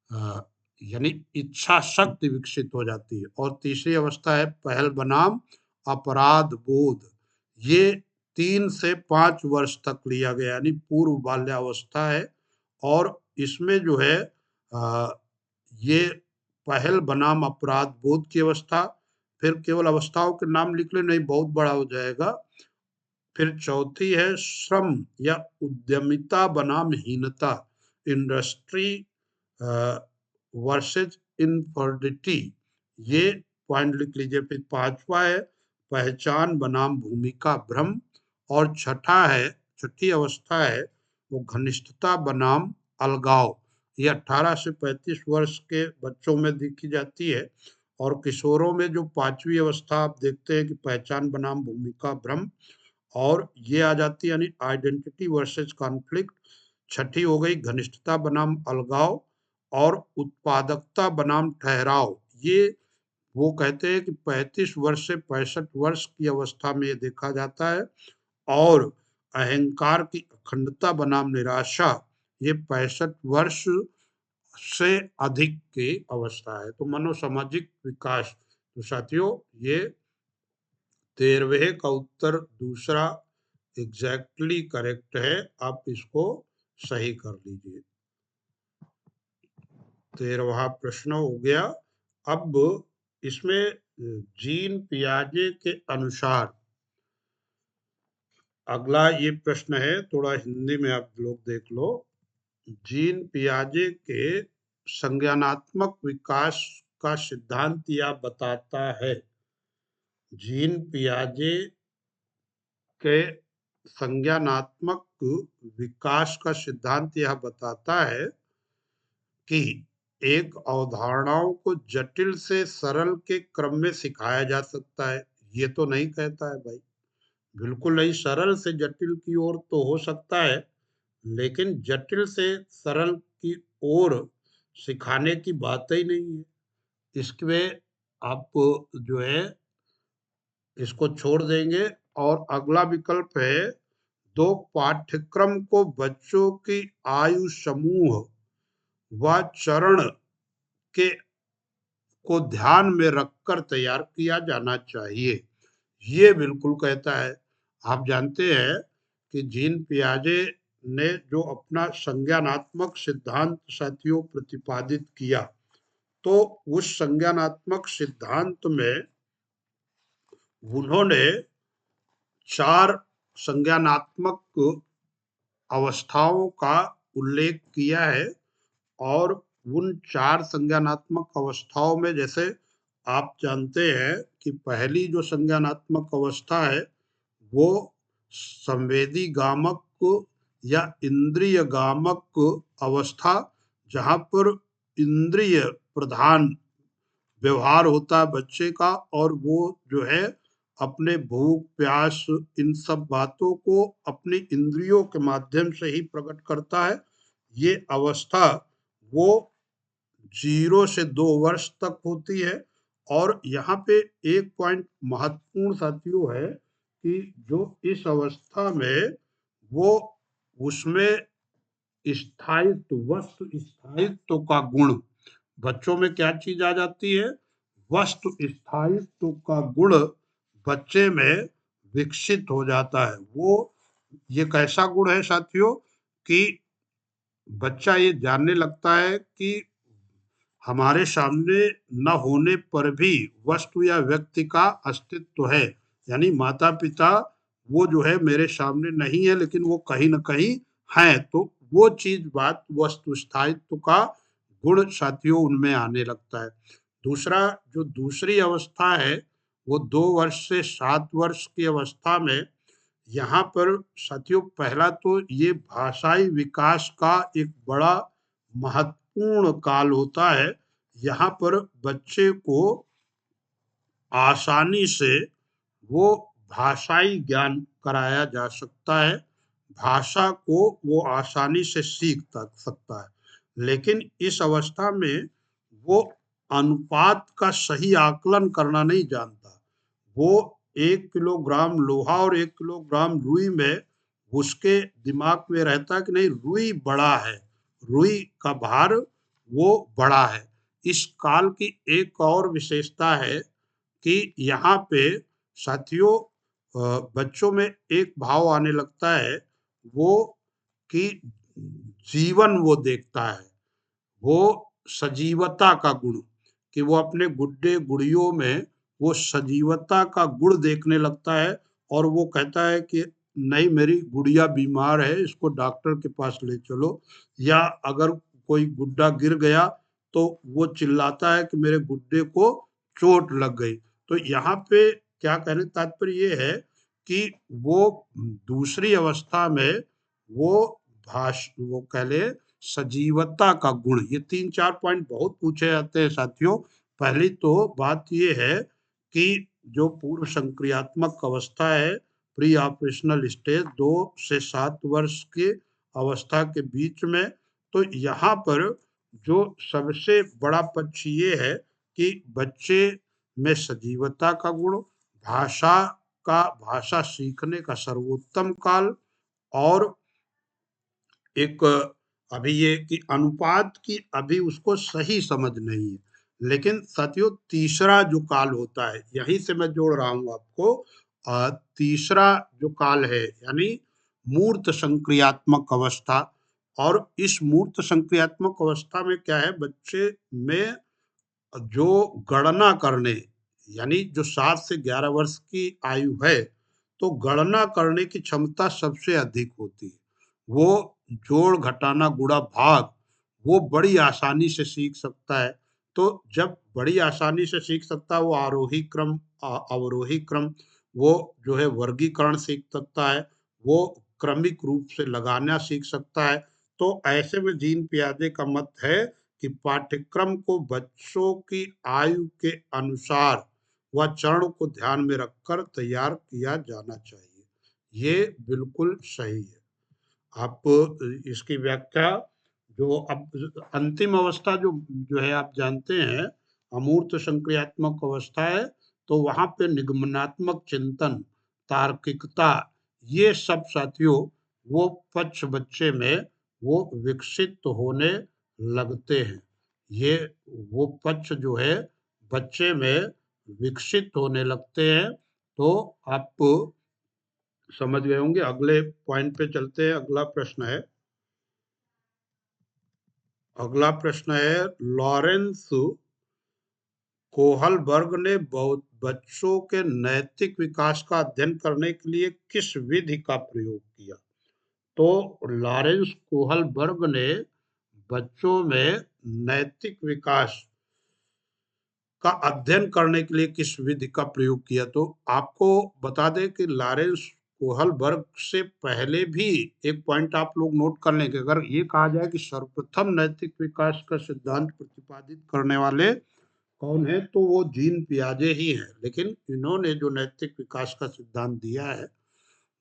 अ, यानी इच्छा शक्ति विकसित हो जाती है। और तीसरी अवस्था है पहल बनाम अपराध बोध। ये 3 से 5 वर्ष तक लिया गया, यानी पूर्व बाल्यावस्था है और इसमें जो है ये पहल बनाम अपराध बोध की अवस्था। फिर केवल अवस्थाओं के नाम लिख ले, नहीं बहुत बड़ा हो जाएगा। फिर चौथी है श्रम या उद्यमिता बनाम हीनता, इंडस्ट्री वर्सेज इनफर्डिटी, ये पॉइंट लिख लीजिए। फिर पांचवा है पहचान बनाम भूमिका भ्रम और छठी अवस्था है वो घनिष्ठता बनाम अलगाव। ये 18 से 35 वर्ष के बच्चों में देखी जाती है और किशोरों में जो पांचवी अवस्था आप देखते हैं कि पहचान बनाम भूमिका भ्रम और ये आ जाती है, यानी आइडेंटिटी वर्सेस कॉन्फ्लिक्ट। छठी हो गई घनिष्ठता बनाम अलगाव और उत्पादकता बनाम ठहराव। ये वो कहते हैं कि 35 वर्ष से 65 वर्ष की अवस्था में ये देखा जाता है और अहंकार की अखंडता बनाम निराशा, ये 65 वर्ष से अधिक की अवस्था है। तो मनोसामाजिक विकास, तो साथियों ये 13वें का उत्तर दूसरा एग्जैक्टली करेक्ट है। आप इसको सही कर लीजिए। 13वां प्रश्न हो गया। अब इसमें जीन पियाजे के अनुसार अगला ये प्रश्न है, थोड़ा हिंदी में आप लोग देख लो। जीन पियाजे के संज्ञानात्मक विकास का सिद्धांत यह बताता है। जीन पियाजे के संज्ञानात्मक विकास का सिद्धांत यह बताता है कि एक अवधारणाओं को जटिल से सरल के क्रम में सिखाया जा सकता है। ये तो नहीं कहता है भाई, बिल्कुल नहीं। सरल से जटिल की ओर तो हो सकता है, लेकिन जटिल से सरल की ओर सिखाने की बात ही नहीं है। इसमें आप जो है इसको छोड़ देंगे। और अगला विकल्प है, दो पाठ्यक्रम को बच्चों की आयु समूह व चरण के को ध्यान में रखकर तैयार किया जाना चाहिए। ये बिल्कुल कहता है। आप जानते हैं कि जीन पियाजे ने जो अपना संज्ञानात्मक सिद्धांत साथियों प्रतिपादित किया, तो उस संज्ञानात्मक सिद्धांत में उन्होंने 4 संज्ञानात्मक अवस्थाओं का उल्लेख किया है। और उन 4 संज्ञानात्मक अवस्थाओं में, जैसे आप जानते हैं कि पहली जो संज्ञानात्मक अवस्था है वो संवेदी गामक या इंद्रिय गामक अवस्था, जहाँ पर इंद्रिय प्रधान व्यवहार होता है बच्चे का, और वो जो है अपने भूख प्यास इन सब बातों को अपनी इंद्रियों के माध्यम से ही प्रकट करता है। ये अवस्था वो 0 से 2 वर्ष तक होती है। और यहाँ पे एक पॉइंट महत्वपूर्ण साथियों है कि जो इस अवस्था में वो उसमें स्थायित्व, वस्तु स्थायित्व का गुण, बच्चों में क्या चीज आ जाती है? वस्तु स्थायित्व का गुण बच्चे में विकसित हो जाता है। वो ये कैसा गुण है साथियों कि बच्चा ये जानने लगता है कि हमारे सामने न होने पर भी वस्तु या व्यक्ति का अस्तित्व है। यानी माता पिता वो जो है मेरे सामने नहीं है, लेकिन वो कहीं न कहीं हैं। तो वो चीज बात वस्तु स्थायित्व का गुण साथियों उनमें आने लगता है। दूसरा, जो दूसरी अवस्था है वो 2 वर्ष से 7 वर्ष की अवस्था में, यहाँ पर साथियों पहला तो ये भाषाई विकास का एक बड़ा महत्वपूर्ण काल होता है। यहाँ पर बच्चे को आसानी से वो भाषाई ज्ञान कराया जा सकता है। भाषा को वो आसानी से सीख सकता है। लेकिन इस अवस्था में वो अनुपात का सही आकलन करना नहीं जानता। वो 1 किलोग्राम लोहा और 1 किलोग्राम रुई में उसके दिमाग में रहता है कि नहीं, रुई बड़ा है, रुई का भार वो बड़ा है। इस काल की एक और विशेषता है कि यहाँ पे साथियों बच्चों में एक भाव आने लगता है वो कि जीवन वो देखता है, वो सजीवता का गुण, कि वो अपने गुड्डे गुड़ियों में वो सजीवता का गुण देखने लगता है। और वो कहता है कि नहीं, मेरी गुड़िया बीमार है, इसको डॉक्टर के पास ले चलो। या अगर कोई गुड्डा गिर गया तो वो चिल्लाता है कि मेरे गुड्डे को चोट लग गई। तो यहाँ पे क्या कहने का तात्पर्य ये है कि वो दूसरी अवस्था में वो वो कह ले सजीवता का गुण, ये 3-4 पॉइंट बहुत पूछे जाते हैं साथियों। पहली तो बात ये है कि जो पूर्व संक्रियात्मक अवस्था है, प्री ऑपरेशनल स्टेज 2 से 7 वर्ष के अवस्था के बीच में, तो यहाँ पर जो सबसे बड़ा पक्ष ये है कि बच्चे में सजीवता का गुण, भाषा सीखने का सर्वोत्तम काल, और एक अभी ये कि अनुपात की अभी उसको सही समझ नहीं है। लेकिन साथियों तीसरा जो काल होता है, यहीं से मैं जोड़ रहा हूं आपको, तीसरा जो काल है यानी मूर्त संक्रियात्मक अवस्था। और इस मूर्त संक्रियात्मक अवस्था में क्या है, बच्चे में जो गणना करने, यानी जो 7 से 11 वर्ष की आयु है, तो गणना करने की क्षमता सबसे अधिक होती है। वो जोड़ घटाना गुणा भाग वो बड़ी आसानी से सीख सकता है। तो जब बड़ी आसानी से सीख सकता है, वो आरोही क्रम, अवरोही क्रम, वो जो है वर्गीकरण सीख सकता है, वो क्रमिक रूप से लगाना सीख सकता है। तो ऐसे में जीन पियाजे का मत है कि पाठ्यक्रम को बच्चों की आयु के अनुसार व चरण को ध्यान में रखकर तैयार किया जाना चाहिए। ये बिल्कुल सही है। आप इसकी व्याख्या, जो अब अंतिम अवस्था जो जो है आप जानते हैं, अमूर्त संक्रियात्मक अवस्था है, तो वहां पे निगमनात्मक चिंतन, तार्किकता, ये सब साथियों वो पक्ष बच्चे में वो विकसित होने लगते हैं। ये वो पक्ष जो है बच्चे में विकसित होने लगते हैं। तो आप समझ गए होंगे। अगले पॉइंट पे चलते हैं। अगला प्रश्न है लॉरेंस कोहलबर्ग ने बच्चों के नैतिक विकास का अध्ययन करने के लिए किस विधि का प्रयोग किया? तो लॉरेंस कोहलबर्ग ने बच्चों में नैतिक विकास का अध्ययन करने के लिए किस विधि का प्रयोग किया? तो आपको बता दें कि लॉरेंस कोहलबर्ग से पहले भी एक पॉइंट आप लोग नोट कर लें कि अगर ये कहा जाए कि सर्वप्रथम नैतिक विकास का सिद्धांत प्रतिपादित करने वाले कौन है, तो वो जीन पियाजे ही हैं। लेकिन इन्होंने जो नैतिक विकास का सिद्धांत दिया है,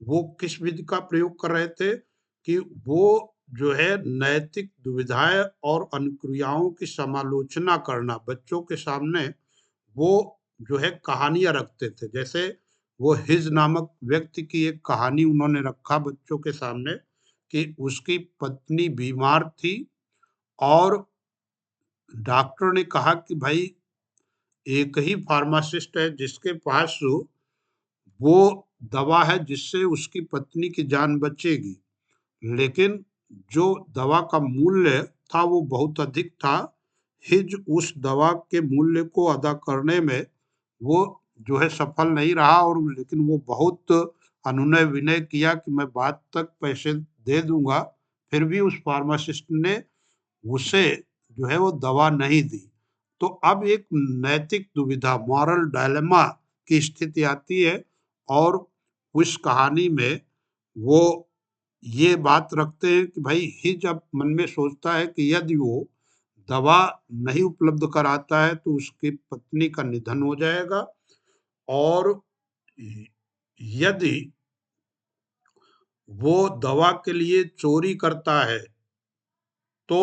वो किस विधि का प्रयोग कर रहे थे कि वो जो है नैतिक दुविधाएं और अनुक्रियाओं की समालोचना करना बच्चों के सामने, वो जो है कहानियां रखते थे। जैसे वो हिज नामक व्यक्ति की एक कहानी उन्होंने रखा बच्चों के सामने कि उसकी पत्नी बीमार थी और डॉक्टर ने कहा कि भाई एक ही फार्मासिस्ट है जिसके पास वो दवा है जिससे उसकी पत्नी की जान बचेगी, लेकिन जो दवा का मूल्य था वो बहुत अधिक था। हिज उस दवा के मूल्य को अदा करने में वो जो है सफल नहीं रहा, और लेकिन वो बहुत अनुनय विनय किया कि मैं बाद तक पैसे दे दूंगा। फिर भी उस फार्मासिस्ट ने उसे जो है वो दवा नहीं दी। तो अब एक नैतिक दुविधा, मॉरल डायलेमा की स्थिति आती है, और उस कहानी में वो ये बात रखते हैं कि भाई हिज अब मन में सोचता है कि यदि वो दवा नहीं उपलब्ध कराता है तो उसकी पत्नी का निधन हो जाएगा, और यदि वो दवा के लिए चोरी करता है तो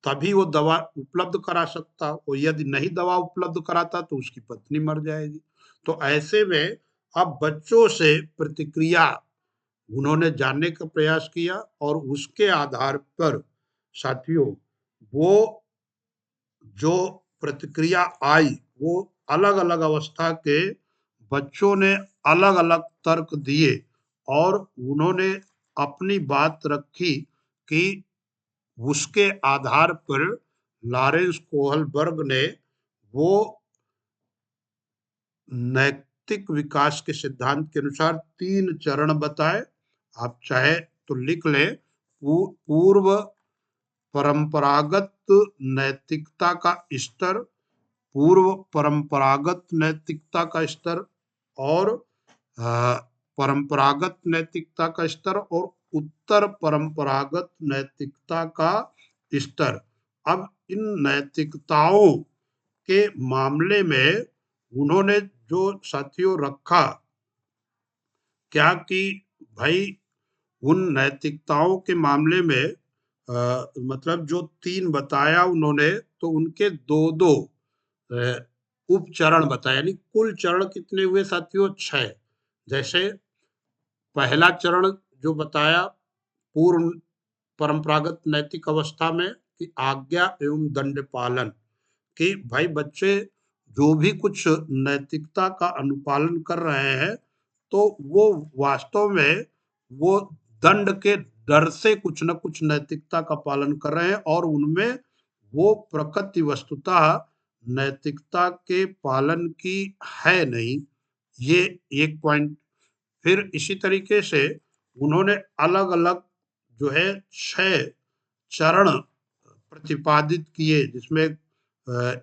तभी वो दवा उपलब्ध करा सकता, और यदि नहीं दवा उपलब्ध कराता तो उसकी पत्नी मर जाएगी। तो ऐसे में अब बच्चों से प्रतिक्रिया उन्होंने जानने का प्रयास किया, और उसके आधार पर साथियों वो जो प्रतिक्रिया आई, वो अलग अलग अवस्था के बच्चों ने अलग अलग तर्क दिए, और उन्होंने अपनी बात रखी कि उसके आधार पर लॉरेंस कोहलबर्ग ने वो नैतिक विकास के सिद्धांत के अनुसार 3 चरण बताए। आप चाहे तो लिख लें। पूर्व परंपरागत नैतिकता का स्तर, पूर्व परंपरागत नैतिकता का स्तर, और परंपरागत नैतिकता का स्तर, और उत्तर परंपरागत नैतिकता का स्तर। अब इन नैतिकताओं के मामले में उन्होंने जो साथियों रखा क्या कि भाई उन नैतिकताओं के मामले में मतलब जो 3 बताया उन्होंने, तो उनके दो दो उपचरण बताए, यानी कुल चरण कितने हुए साथियों? 6। जैसे पहला चरण जो बताया पूर्व परंपरागत नैतिक अवस्था में कि आज्ञा एवं दंड पालन, कि भाई बच्चे जो भी कुछ नैतिकता का अनुपालन कर रहे हैं, तो वो वास्तव में वो दंड के डर से कुछ न कुछ नैतिकता का पालन कर रहे हैं, और उनमें वो प्रकृति वस्तुतः नैतिकता के पालन की है नहीं। ये एक पॉइंट। फिर इसी तरीके से उन्होंने अलग अलग जो है 6 चरण प्रतिपादित किए, जिसमें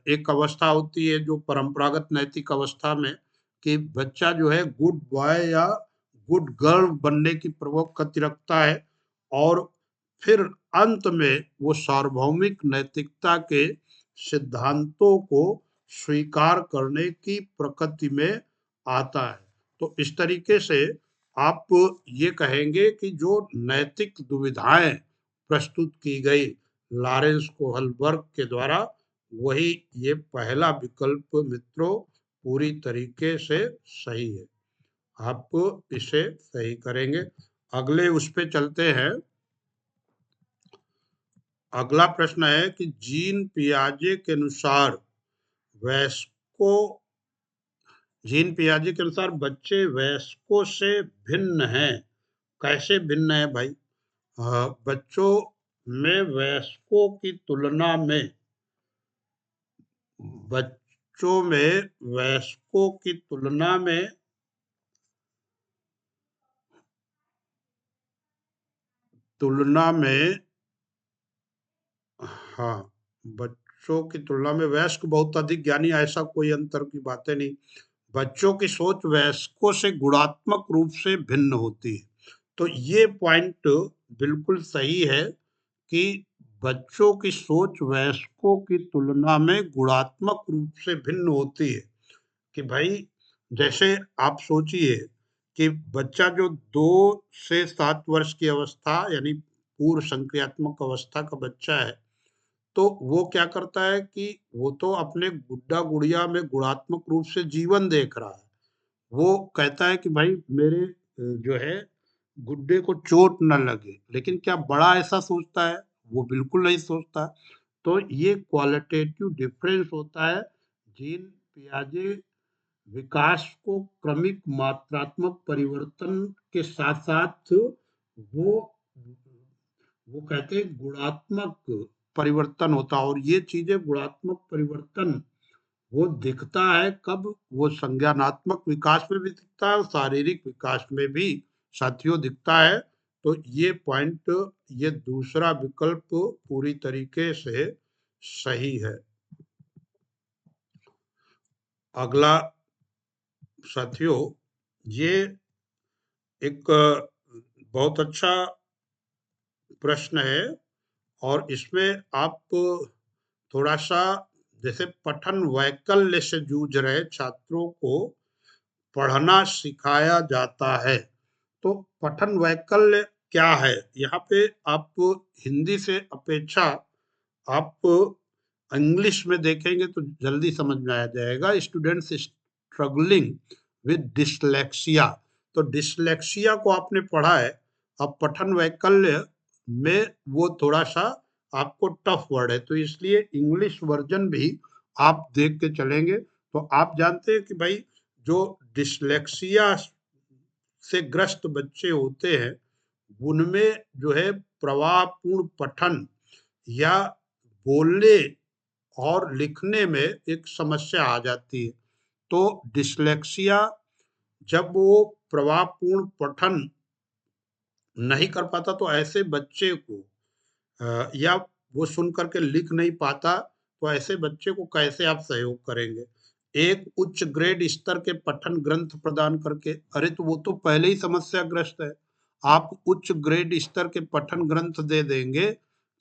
एक अवस्था होती है जो परंपरागत नैतिक अवस्था में, कि बच्चा जो है गुड बॉय या गुड गर्ल बनने की प्रवृत्ति रखता है, और फिर अंत में वो सार्वभौमिक नैतिकता के सिद्धांतों को स्वीकार करने की प्रकृति में आता है। तो इस तरीके से आप ये कहेंगे कि जो नैतिक दुविधाएं प्रस्तुत की गई लॉरेंस कोहलबर्ग के द्वारा, वही ये पहला विकल्प मित्रों पूरी तरीके से सही है। आप इसे सही करेंगे। अगले उस पे चलते हैं। अगला प्रश्न है कि जीन पियाजे के अनुसार वयस्कों जीन पियाजे के अनुसार बच्चे वयस्कों से भिन्न हैं। कैसे भिन्न है भाई? बच्चों में वयस्कों की तुलना में बच्चों में वयस्कों की तुलना में हाँ, बच्चों की तुलना में वयस्क बहुत अधिक ज्ञानी, ऐसा कोई अंतर की बातें नहीं। बच्चों की सोच वयस्कों से गुणात्मक रूप से भिन्न होती है। तो ये पॉइंट बिल्कुल सही है कि बच्चों की सोच वयस्कों की तुलना में गुणात्मक रूप से भिन्न होती है। कि भाई जैसे आप सोचिए कि बच्चा जो 2 से 7 वर्ष की अवस्था यानी पूर्व संक्रियात्मक अवस्था का बच्चा है, तो वो क्या करता है कि वो तो अपने गुड्डा गुड़िया में गुणात्मक रूप से जीवन देख रहा है। वो कहता है कि भाई मेरे जो है गुड्डे को चोट न लगे, लेकिन क्या बड़ा ऐसा सोचता है? वो बिल्कुल नहीं सोचता। तो ये क्वालिटेटिव डिफरेंस होता है। जीन पियाजे विकास को क्रमिक मात्रात्मक परिवर्तन के साथ साथ वो वो कहते हैं गुणात्मक परिवर्तन होता है, और ये चीजें गुणात्मक परिवर्तन वो दिखता है कब? वो संज्ञानात्मक विकास में भी दिखता है और शारीरिक विकास में भी साथियों दिखता है। तो ये पॉइंट, ये दूसरा विकल्प पूरी तरीके से सही है। अगला साथियों, ये एक बहुत अच्छा प्रश्न है, और इसमें आप थोड़ा सा जैसे पठन वैकल्य से जूझ रहे छात्रों को पढ़ना सिखाया जाता है। तो पठन वैकल्य क्या है? यहाँ पे आप हिंदी से अपेक्षा आप इंग्लिश में देखेंगे तो जल्दी समझ में आ जाएगा। Students struggling with dyslexia. तो डिसलेक्सिया को आपने पढ़ा है, अब पठन वैकल्य में वो थोड़ा सा आपको टफ वर्ड है, तो इसलिए इंग्लिश वर्जन भी आप देख के चलेंगे। तो आप जानते हैं कि भाई जो डिसलेक्सिया से ग्रस्त बच्चे होते हैं, उनमें जो है प्रवाहपूर्ण पठन या बोलने और लिखने में एक समस्या आ जाती है। तो डिसलेक्सिया जब वो प्रवाहपूर्ण पठन नहीं कर पाता, तो ऐसे बच्चे को या वो सुन करके लिख नहीं पाता, तो ऐसे बच्चे को कैसे आप सहयोग करेंगे? एक उच्च ग्रेड स्तर के पठन ग्रंथ प्रदान करके? अरे तो वो तो पहले ही समस्याग्रस्त है। आप उच्च ग्रेड स्तर के पठन ग्रंथ दे देंगे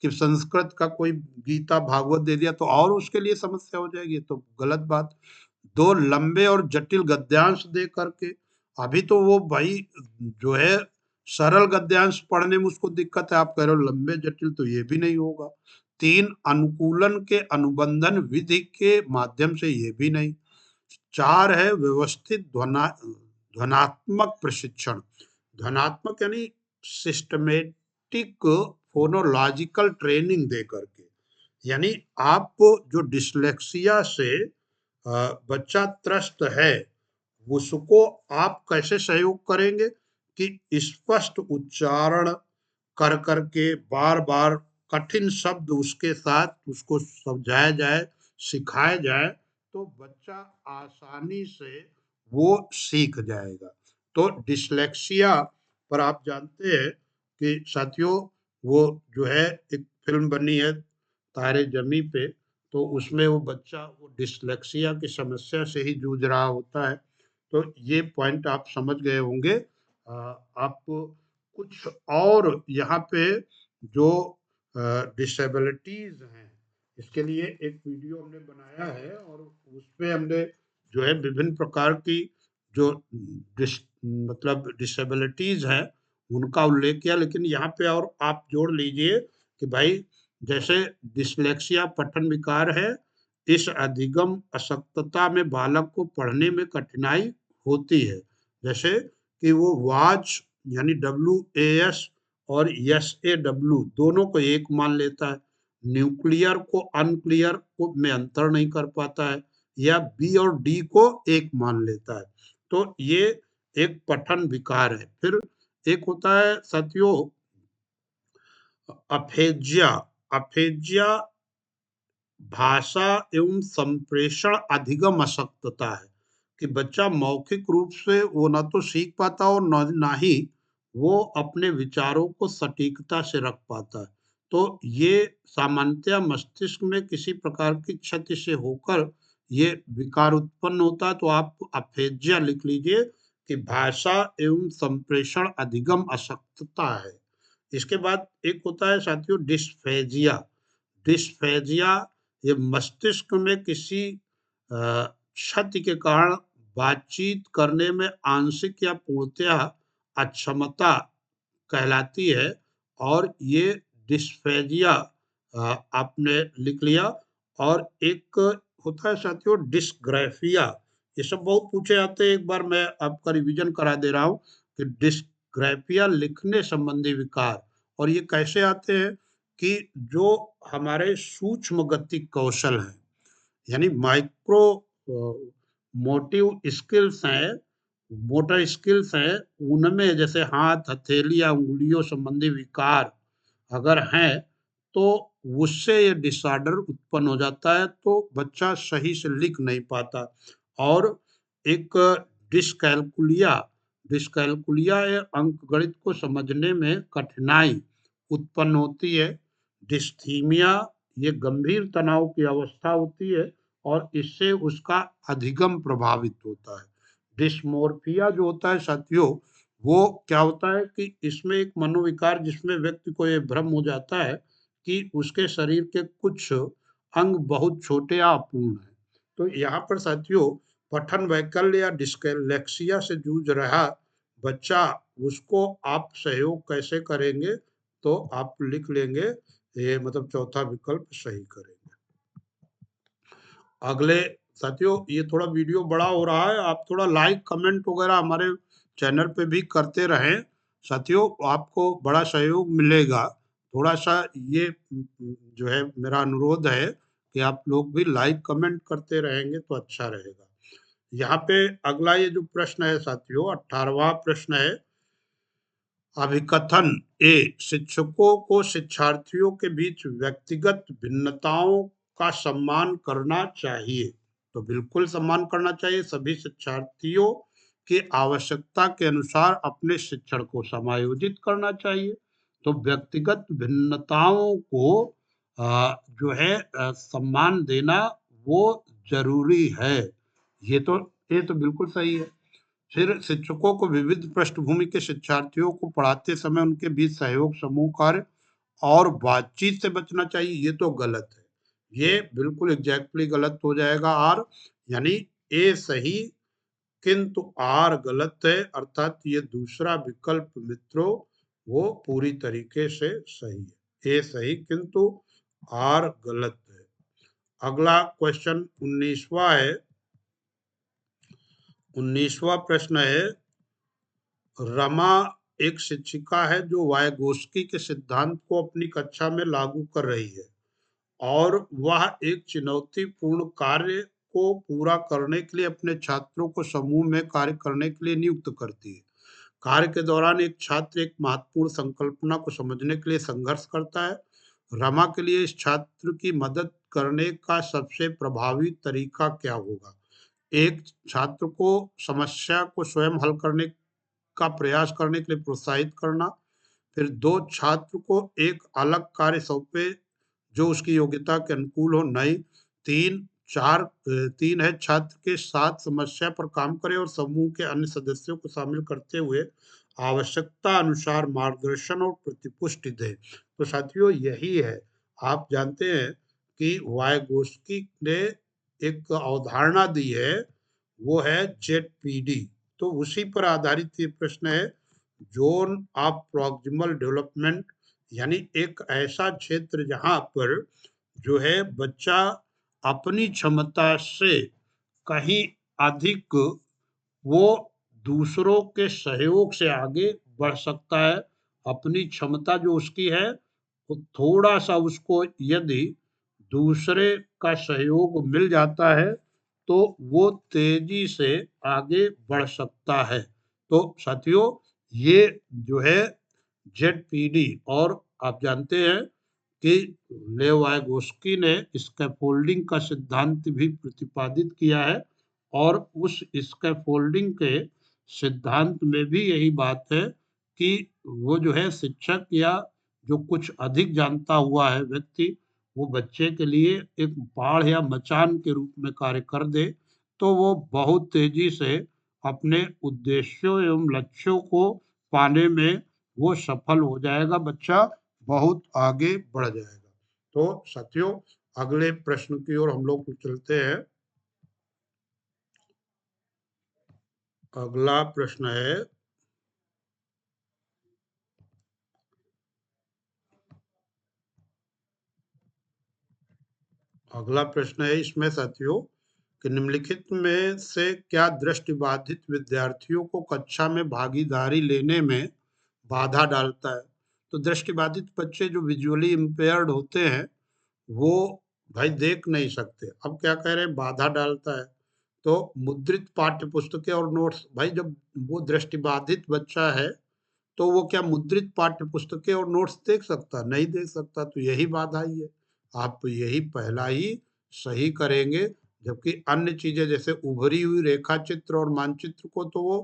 कि संस्कृत का कोई गीता भागवत दे दिया, तो और उसके लिए समस्या हो जाएगी, तो गलत बात। 2 लंबे और जटिल गद्यांश दे करके? अभी तो वो भाई जो है सरल गद्यांश पढ़ने में उसको दिक्कत है, आप कह रहे हो लंबे जटिल, तो ये भी नहीं होगा। 3 अनुकूलन के अनुबंधन विधि के माध्यम से? ये भी नहीं। 4 है व्यवस्थित ध्वनात्मक प्रशिक्षण। ध्वनात्मक यानी सिस्टमेटिक फोनोलॉजिकल ट्रेनिंग दे करके। यानी आप जो डिसलेक्सिया से बच्चा त्रस्त है, उसको आप कैसे सहयोग करेंगे कि स्पष्ट उच्चारण कर करके बार बार कठिन शब्द उसके साथ उसको समझाया जाए, सिखाया जाए, तो बच्चा आसानी से वो सीख जाएगा। तो डिसलेक्सिया पर आप जानते हैं कि साथियों, वो जो है एक फिल्म बनी है तारे जमी पे, तो उसमें वो बच्चा वो डिसलेक्सिया की समस्या से ही जूझ रहा होता है। तो ये पॉइंट आप समझ गए होंगे। आप कुछ और यहाँ पे जो डिसेबिलिटीज हैं, इसके लिए एक वीडियो हमने बनाया है और उसपे हमने जो है विभिन्न प्रकार की जो मतलब डिसेबिलिटीज हैं उनका उल्लेख किया। लेकिन यहाँ पे और आप जोड़ लीजिए कि भाई जैसे डिसलेक्सिया पठन विकार है, इस अधिगम अशक्तता में बालक को पढ़ने में कठिनाई होती है। जैसे कि वो वाच यानी WAS और SAW दोनों को एक मान लेता है, न्यूक्लियर को अनक्लियर को में अंतर नहीं कर पाता है, या बी और डी को एक मान लेता है। तो ये एक पठन विकार है। फिर एक होता है साथियों अफेजिया। अफेजिया भाषा एवं संप्रेषण अधिगम अशक्तता है कि बच्चा मौखिक रूप से वो ना तो सीख पाता और ना ही वो अपने विचारों को सटीकता से रख पाता है। तो ये सामान्यतया मस्तिष्क में किसी प्रकार की क्षति से होकर ये विकार उत्पन्न होता है। तो आप अफेजिया लिख लीजिए कि भाषा एवं संप्रेषण अधिगम अशक्तता है। इसके बाद एक होता है साथियों डिस्फेजिया। डिस्फेजिया ये मस्तिष्क में किसी क्षति के कारण बातचीत करने में आंशिक या पूर्णतया अक्षमता कहलाती है। और ये डिस्फेजिया आपने लिख लिया। और एक होता है साथियों डिस्ग्राफिया। ये सब बहुत पूछे जाते हैं, एक बार मैं आपका रिवीजन करा दे रहा हूँ कि डिस्ग्राफिया लिखने संबंधी विकार। और ये कैसे आते हैं कि जो हमारे सूक्ष्म गति कौशल हैं, यानी माइक्रो मोटिव स्किल्स हैं, मोटर स्किल्स हैं, उनमें जैसे हाथ हथेली या उंगलियों संबंधी विकार अगर हैं, तो उससे ये डिसऑर्डर उत्पन्न हो जाता है, तो बच्चा सही से लिख नहीं पाता। और एक डिस्कैलकुलिया। डिस्कैलकुलिया ये अंक गणित को समझने में कठिनाई उत्पन्न होती है। डिस्थीमिया ये गंभीर तनाव की अवस्था होती है और इससे उसका अधिगम प्रभावित होता है। डिस्मोर्फिया जो होता है साथियों, वो क्या होता है कि इसमें एक मनोविकार जिसमें व्यक्ति को ये भ्रम हो जाता है कि उसके शरीर के कुछ अंग बहुत छोटे या अपूर्ण हैं। तो यहाँ पर साथियों पठन वैकल्य या डिस्लेक्सिया से जूझ रहा बच्चा, उसको आप सहयोग कैसे करेंगे, तो आप लिख लेंगे ये मतलब चौथा विकल्प सही करेंगे। अगले साथियों ये थोड़ा वीडियो बड़ा हो रहा है, आप थोड़ा लाइक कमेंट वगैरह हमारे चैनल पे भी करते रहें साथियों, आपको बड़ा सहयोग मिलेगा। थोड़ा सा ये जो है मेरा अनुरोध है कि आप लोग भी लाइक कमेंट करते रहेंगे तो अच्छा रहेगा। यहाँ पे अगला ये जो प्रश्न है साथियों 18वां प्रश्न है, अभिकथन ए शिक्षकों को शिक्षार्थियों के बीच व्यक्तिगत भिन्नताओं का सम्मान करना चाहिए। तो बिल्कुल सम्मान करना चाहिए, सभी शिक्षार्थियों की आवश्यकता के अनुसार अपने शिक्षण को समायोजित करना चाहिए। तो व्यक्तिगत भिन्नताओं को जो है सम्मान देना वो जरूरी है। ये तो बिल्कुल सही है। फिर शिक्षकों को विविध पृष्ठभूमि के शिक्षार्थियों को पढ़ाते समय उनके बीच सहयोग, समूह कार्य और बातचीत से बचना चाहिए। ये तो गलत है, ये बिल्कुल एग्जैक्टली गलत हो जाएगा। आर यानी ए सही किंतु आर गलत है, अर्थात ये दूसरा विकल्प मित्रों वो पूरी तरीके से सही है। ए सही किंतु आर गलत है। अगला क्वेश्चन 19वां है। 19वां प्रश्न है, रमा एक शिक्षिका है जो वायगोस्की के सिद्धांत को अपनी कक्षा में लागू कर रही है और वह एक चुनौतीपूर्ण कार्य को पूरा करने के लिए अपने छात्रों को समूह में कार्य करने के लिए नियुक्त करती है। कार्य के दौरान एक छात्र एक महत्वपूर्ण संकल्पना को समझने के लिए संघर्ष करता है। रमा के लिए इस छात्र की मदद करने का सबसे प्रभावी तरीका क्या होगा? एक छात्र को समस्या को स्वयं हल करने का प्रयास करने के लिए प्रोत्साहित करना। फिर 2 छात्र को एक अलग कार्य सौंपे जो उसकी योग्यता के अनुकूल हो। नहीं, 3 है छात्र के साथ समस्या पर काम करें और समूह के अन्य सदस्यों को शामिल करते हुए आवश्यकता अनुसार मार्गदर्शन और प्रतिपुष्टि दें। तो साथियों यही है। आप जानते हैं कि वाइगोस्की ने एक अवधारणा दी है, वो है जेडपीडी। तो उसी पर आधारित ये प्रश्न है। जोन ऑफ प्रॉक्सिमल डेवलपमेंट, यानी एक ऐसा क्षेत्र जहां पर जो है बच्चा अपनी क्षमता से कहीं अधिक वो दूसरों के सहयोग से आगे बढ़ सकता है। अपनी क्षमता जो उसकी है वो थोड़ा सा उसको यदि दूसरे का सहयोग मिल जाता है तो वो तेजी से आगे बढ़ सकता है। तो साथियों ये जो है जेडपीडी, और आप जानते हैं कि लेवाइगोस्की ने स्कैफोल्डिंग का सिद्धांत भी प्रतिपादित किया है, और उस स्कैफोल्डिंग के सिद्धांत में भी यही बात है कि वो जो है शिक्षक या जो कुछ अधिक जानता हुआ है व्यक्ति, वो बच्चे के लिए एक बाढ़ या मचान के रूप में कार्य कर दे, तो वो बहुत तेजी से अपने उद्देश्यों एवं लक्ष्यों को पाने में वो सफल हो जाएगा, बच्चा बहुत आगे बढ़ जाएगा। तो साथियों अगले प्रश्न की ओर हम लोग चलते हैं। अगला प्रश्न है, इसमें साथियों कि निम्नलिखित में से क्या दृष्टिबाधित विद्यार्थियों को कक्षा में भागीदारी लेने में बाधा डालता है? तो दृष्टिबाधित बच्चे जो विजुअली इम्पेयर्ड होते हैं वो भाई देख नहीं सकते। अब क्या कह रहे हैं, बाधा डालता है। तो मुद्रित पाठ्य पुस्तकें और नोट्स, भाई जब वो दृष्टिबाधित बच्चा है तो वो क्या मुद्रित पाठ्य पुस्तकें और नोट्स देख सकता? नहीं देख सकता, तो यही बाधा ही है। आप यही पहला ही सही करेंगे, जबकि अन्य चीजें जैसे उभरी हुई रेखा चित्र और मानचित्र को तो वो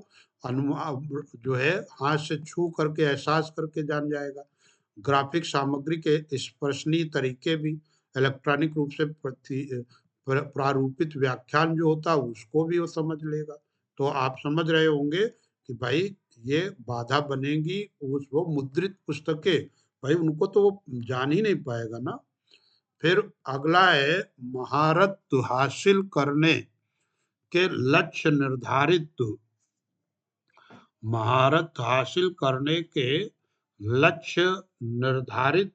अनुमान जो है हाथ से छू करके एहसास करके जान जाएगा। ग्राफिक सामग्री के स्पर्शनीय तरीके भी, इलेक्ट्रॉनिक रूप से प्रारूपित व्याख्यान जो होता है उसको भी वो समझ लेगा। तो आप समझ रहे होंगे कि भाई ये बाधा बनेगी। उस वो मुद्रित पुस्तकें, भाई उनको तो वो जान ही नहीं पाएगा ना। फिर अगला है, महारत हासिल करने के लक्ष्य निर्धारित, महारत हासिल करने के लक्ष्य निर्धारित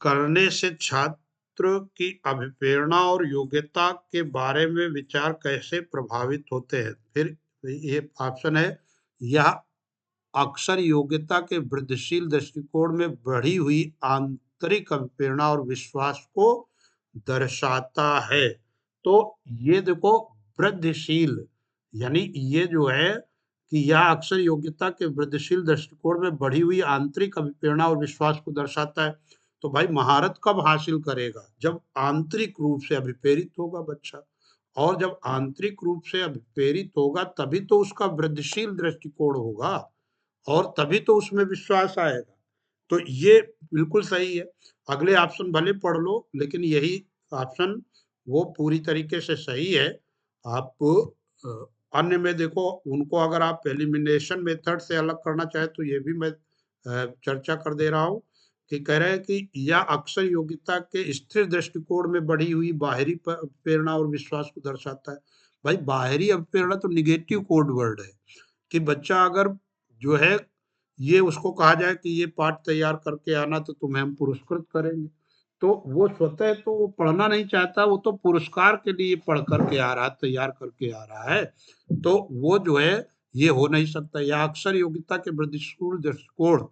करने से छात्र की अभिप्रेरणा और योग्यता के बारे में विचार कैसे प्रभावित होते हैं? फिर ये ऑप्शन है, यह अक्सर योग्यता के वृद्धिशील दृष्टिकोण में बढ़ी हुई आंतरिक अभिप्रेरणा और विश्वास को दर्शाता है। तो ये देखो, वृद्धिशील यानी ये जो है कि यह अक्सर योग्यता के वृद्धिशील दृष्टिकोण में बढ़ी हुई आंतरिक अभिप्रेरणा और विश्वास को दर्शाता है। तो भाई महारत कब हासिल करेगा? जब आंतरिक रूप से अभिप्रेरित होगा बच्चा, और जब आंतरिक रूप से अभिप्रेरित होगा तभी तो उसका वृद्धिशील दृष्टिकोण होगा और तभी तो उसमें विश्वास आएगा। तो ये बिल्कुल सही है। अगले ऑप्शन भले पढ़ लो लेकिन यही ऑप्शन वो पूरी तरीके से सही है। आप अन्य में देखो, उनको अगर आप एलिमिनेशन मेथड से अलग करना चाहे तो ये भी मैं चर्चा कर दे रहा हूँ कि कह रहे हैं कि यह अक्सर योग्यता के स्थिर दृष्टिकोण में बढ़ी हुई बाहरी प्रेरणा और विश्वास को दर्शाता है। भाई बाहरी प्रेरणा तो निगेटिव कोड वर्ड है कि बच्चा अगर जो है ये उसको कहा जाए कि ये पाठ तैयार करके आना तो तुम्हें हम पुरस्कृत करेंगे, तो वो स्वतः तो वो पढ़ना नहीं चाहता, वो तो पुरस्कार के लिए पढ़ करके आ रहा है, तैयार करके आ रहा है। तो वो जो है ये हो नहीं सकता। या अक्सर योग्यता के वृद्धिशील दृष्टिकोण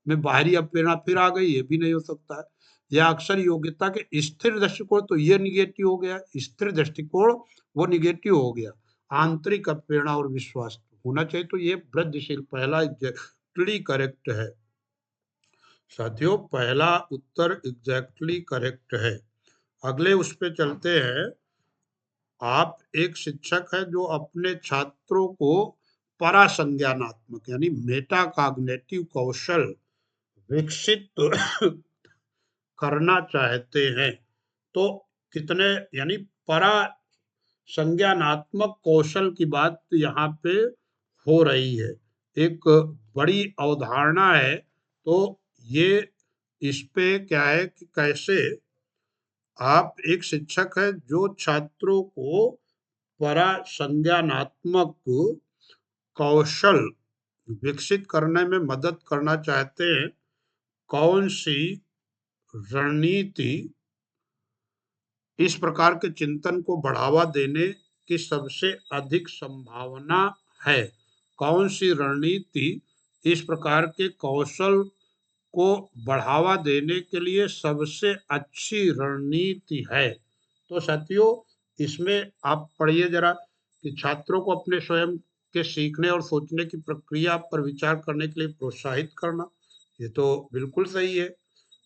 में बाहरी प्रेरणा फिर आ गई, ये भी नहीं हो सकता है। या अक्सर योग्यता के स्थिर दृष्टिकोण, तो ये निगेटिव हो गया, स्थिर दृष्टिकोण वो निगेटिव हो गया। आंतरिक प्रेरणा और विश्वास होना चाहिए, तो ये वृद्धिशील पहला एग्जैक्टली करेक्ट है साथियों, पहला उत्तर एग्जैक्टली करेक्ट है। अगले उस पे चलते हैं। आप एक शिक्षक है जो अपने छात्रों को परासंज्ञानात्मक यानी मेटा कॉग्निटिव कौशल विकसित करना चाहते हैं, तो कितने यानी परा संज्ञानात्मक कौशल की बात यहाँ पे हो रही है, एक बड़ी अवधारणा है। तो ये इस पे क्या है कि कैसे आप एक शिक्षक है जो छात्रों को परासंज्ञानात्मक कौशल विकसित करने में मदद करना चाहते हैं। कौन सी रणनीति इस प्रकार के चिंतन को बढ़ावा देने की सबसे अधिक संभावना है? कौन सी रणनीति इस प्रकार के कौशल को बढ़ावा देने के लिए सबसे अच्छी रणनीति है? तो साथियों, इसमें आप पढ़िए जरा कि छात्रों को अपने स्वयं के सीखने और सोचने की प्रक्रिया पर विचार करने के लिए प्रोत्साहित करना, ये तो बिल्कुल सही है।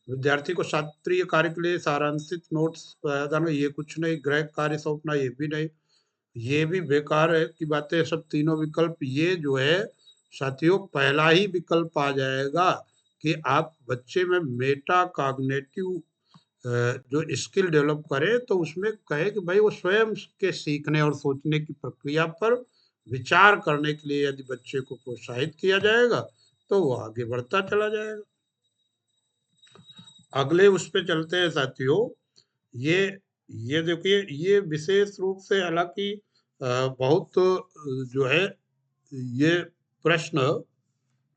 विद्यार्थी को शास्त्रीय कार्य के लिए सारांशित नोट्स प्रदान, ये कुछ नहीं। गृह कार्य सौंपना, ये भी नहीं, ये भी बेकार है की बातें। सब तीनों विकल्प ये जो है साथियों, पहला ही विकल्प आ जाएगा कि आप बच्चे में मेटा कॉग्निटिव जो स्किल डेवलप करे, तो उसमें कहे कि भाई वो स्वयं के सीखने और सोचने की प्रक्रिया पर विचार करने के लिए यदि बच्चे को प्रोत्साहित किया जाएगा तो वो आगे बढ़ता चला जाएगा। अगले उस पे चलते हैं साथियों। ये ये देखिए, ये विशेष रूप से हालांकि बहुत जो है ये प्रश्न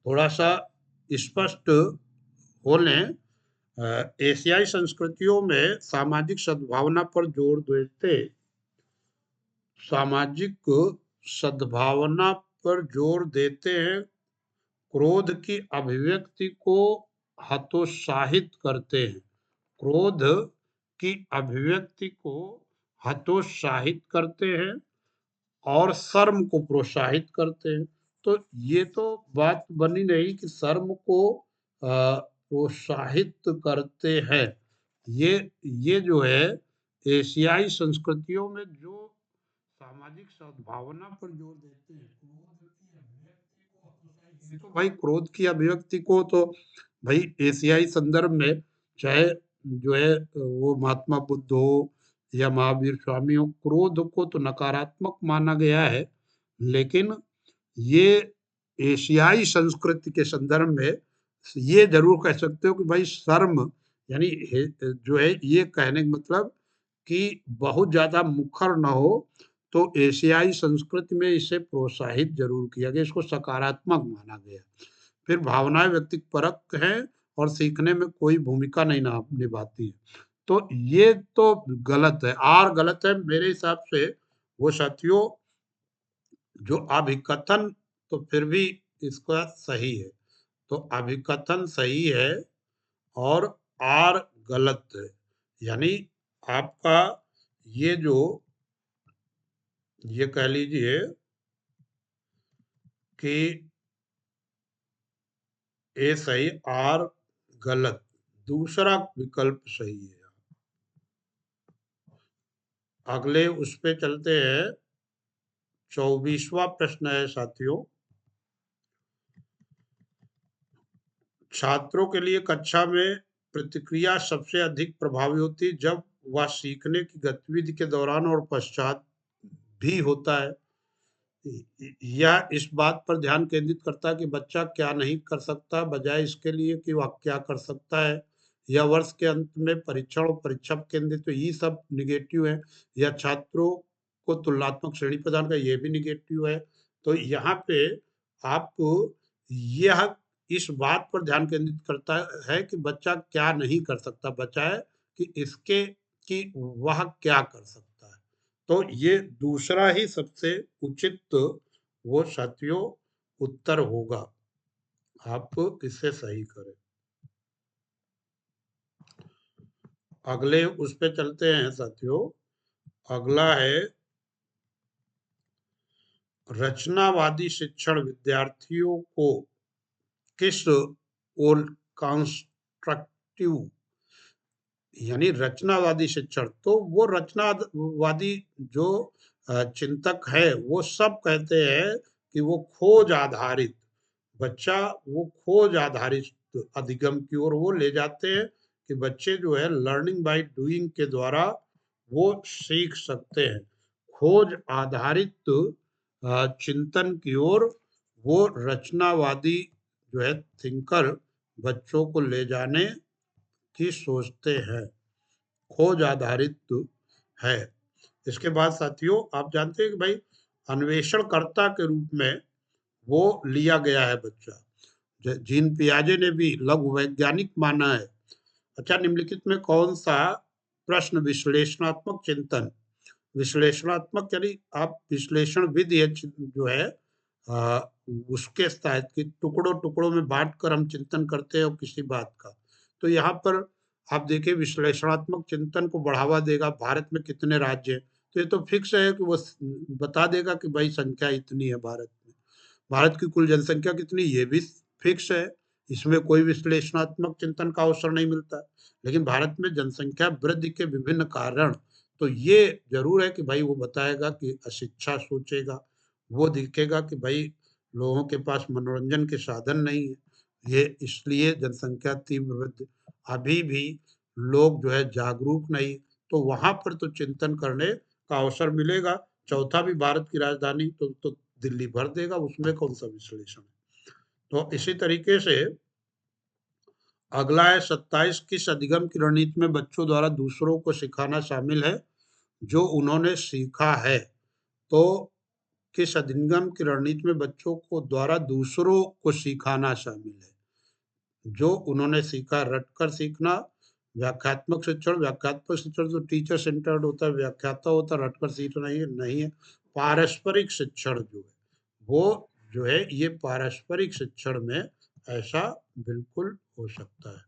थोड़ा सा स्पष्ट होने, एशियाई संस्कृतियों में सामाजिक सद्भावना पर जोर देते, सामाजिक सद्भावना पर जोर देते हैं, क्रोध की अभिव्यक्ति को हतोत्साहित करते हैं, क्रोध की अभिव्यक्ति को हतोत्साहित करते हैं और शर्म को प्रोत्साहित करते हैं। तो ये तो बात बनी नहीं कि शर्म को प्रोत्साहित करते हैं। ये जो है एशियाई संस्कृतियों में जो सामाजिक सद्भावना पर जोर देते हैं, तो भाई क्रोध की अभिव्यक्ति को तो भाई एशियाई संदर्भ में, चाहे जो है वो महात्मा बुद्ध हो या महावीर स्वामी हो, क्रोध को तो नकारात्मक माना गया है। लेकिन ये एशियाई संस्कृति के संदर्भ में ये जरूर कह सकते हो कि भाई शर्म यानी जो है, ये कहने का मतलब कि बहुत ज्यादा मुखर न हो, तो एशियाई संस्कृति में इसे प्रोत्साहित जरूर किया गया, इसको सकारात्मक माना गया। फिर भावनाएं व्यक्तिपरक हैं और सीखने में कोई भूमिका नहीं निभाती है। तो ये तो गलत है, और गलत है मेरे हिसाब से वो साथियों जो अभिकथन, तो फिर भी इसका सही है। तो अभिकथन सही है और आर गलत है, यानी आपका ये जो ये कह लीजिए कि ए सही, आर गलत, दूसरा विकल्प सही है। अगले उस पे चलते हैं। 24वां प्रश्न है साथियों, छात्रों के लिए कक्षा में प्रतिक्रिया सबसे अधिक प्रभावी होती है जब वह सीखने की गतिविधि के दौरान और पश्चात भी होता है। यह इस बात पर ध्यान केंद्रित करता है कि बच्चा क्या नहीं कर सकता, बजाय इसके लिए कि वह क्या कर सकता है। यह वर्ष के अंत में परीक्षण और परीक्षा केंद्रित, तो ये सब निगेटिव है। या छात्रों को तुलनात्मक श्रेणी प्रदान का, ये भी निगेटिव है। तो यहाँ पे आप यह इस बात पर ध्यान केंद्रित करता है कि बच्चा क्या नहीं कर सकता, बजाय कि इसके कि वह क्या कर सकता है। तो ये दूसरा ही सबसे उचित वो साथियों उत्तर होगा। आप इसे सही करें। अगले उस पे चलते हैं साथियों। अगला है रचनावादी शिक्षण विद्यार्थियों को किस ओर कंस्ट्रक्टिव यानी रचनावादी शिक्षण। तो वो रचनावादी जो चिंतक है वो सब कहते हैं कि वो खोज आधारित बच्चा, वो खोज आधारित अधिगम की ओर वो ले जाते हैं कि बच्चे जो है लर्निंग बाय डूइंग के द्वारा वो सीख सकते हैं। खोज आधारित चिंतन की ओर वो रचनावादी जो है थिंकर बच्चों को ले जाने की सोचते हैं। खोज आधारित है। इसके बाद साथियों आप जानते हैं कि भाई अन्वेषणकर्ता के रूप में वो लिया गया है बच्चा। जीन पियाजे ने भी लघु वैज्ञानिक माना है। अच्छा, निम्नलिखित में कौन सा प्रश्न विश्लेषणात्मक चिंतन, विश्लेषणात्मक यानी आप विश्लेषण विधि जो है आ, उसके तहत कि टुकड़ों टुकड़ों में बांट कर हम चिंतन करते हैं किसी बात का। तो यहाँ पर आप देखिए विश्लेषणात्मक चिंतन को बढ़ावा देगा भारत में कितने राज्य हैं। तो ये तो फिक्स है कि वो बता देगा कि भाई संख्या इतनी है भारत में। भारत की कुल जनसंख्या कितनी ये भी फिक्स है। इसमें कोई विश्लेषणात्मक चिंतन का अवसर नहीं मिलता। लेकिन भारत में जनसंख्या वृद्धि के विभिन्न कारण, तो ये जरूर है कि भाई वो बताएगा कि अशिक्षा सोचेगा। वो दिखेगा कि भाई लोगों के पास मनोरंजन के साधन नहीं है, ये इसलिए जनसंख्या तीव्र वृद्धि। अभी भी लोग जो है जागरूक नहीं। तो वहां पर तो चिंतन करने का अवसर मिलेगा। चौथा भी भारत की राजधानी तो दिल्ली भर देगा, उसमें कौन सा विश्लेषण। तो इसी तरीके से अगला है 27 किस अधिगम की रणनीति में बच्चों द्वारा दूसरों को सिखाना शामिल है जो उन्होंने सीखा है। तो किस अधिगम की रणनीति में बच्चों को द्वारा दूसरों को सिखाना शामिल है जो उन्होंने सीखा। रटकर सीखना, व्याख्यात्मक शिक्षण। व्याख्यात्मक शिक्षण तो टीचर सेंटर्ड होता है, व्याख्याता होता है, रटकर सीखना नहीं है। पारस्परिक शिक्षण जो है वो जो है ये पारस्परिक शिक्षण में ऐसा बिल्कुल हो सकता है।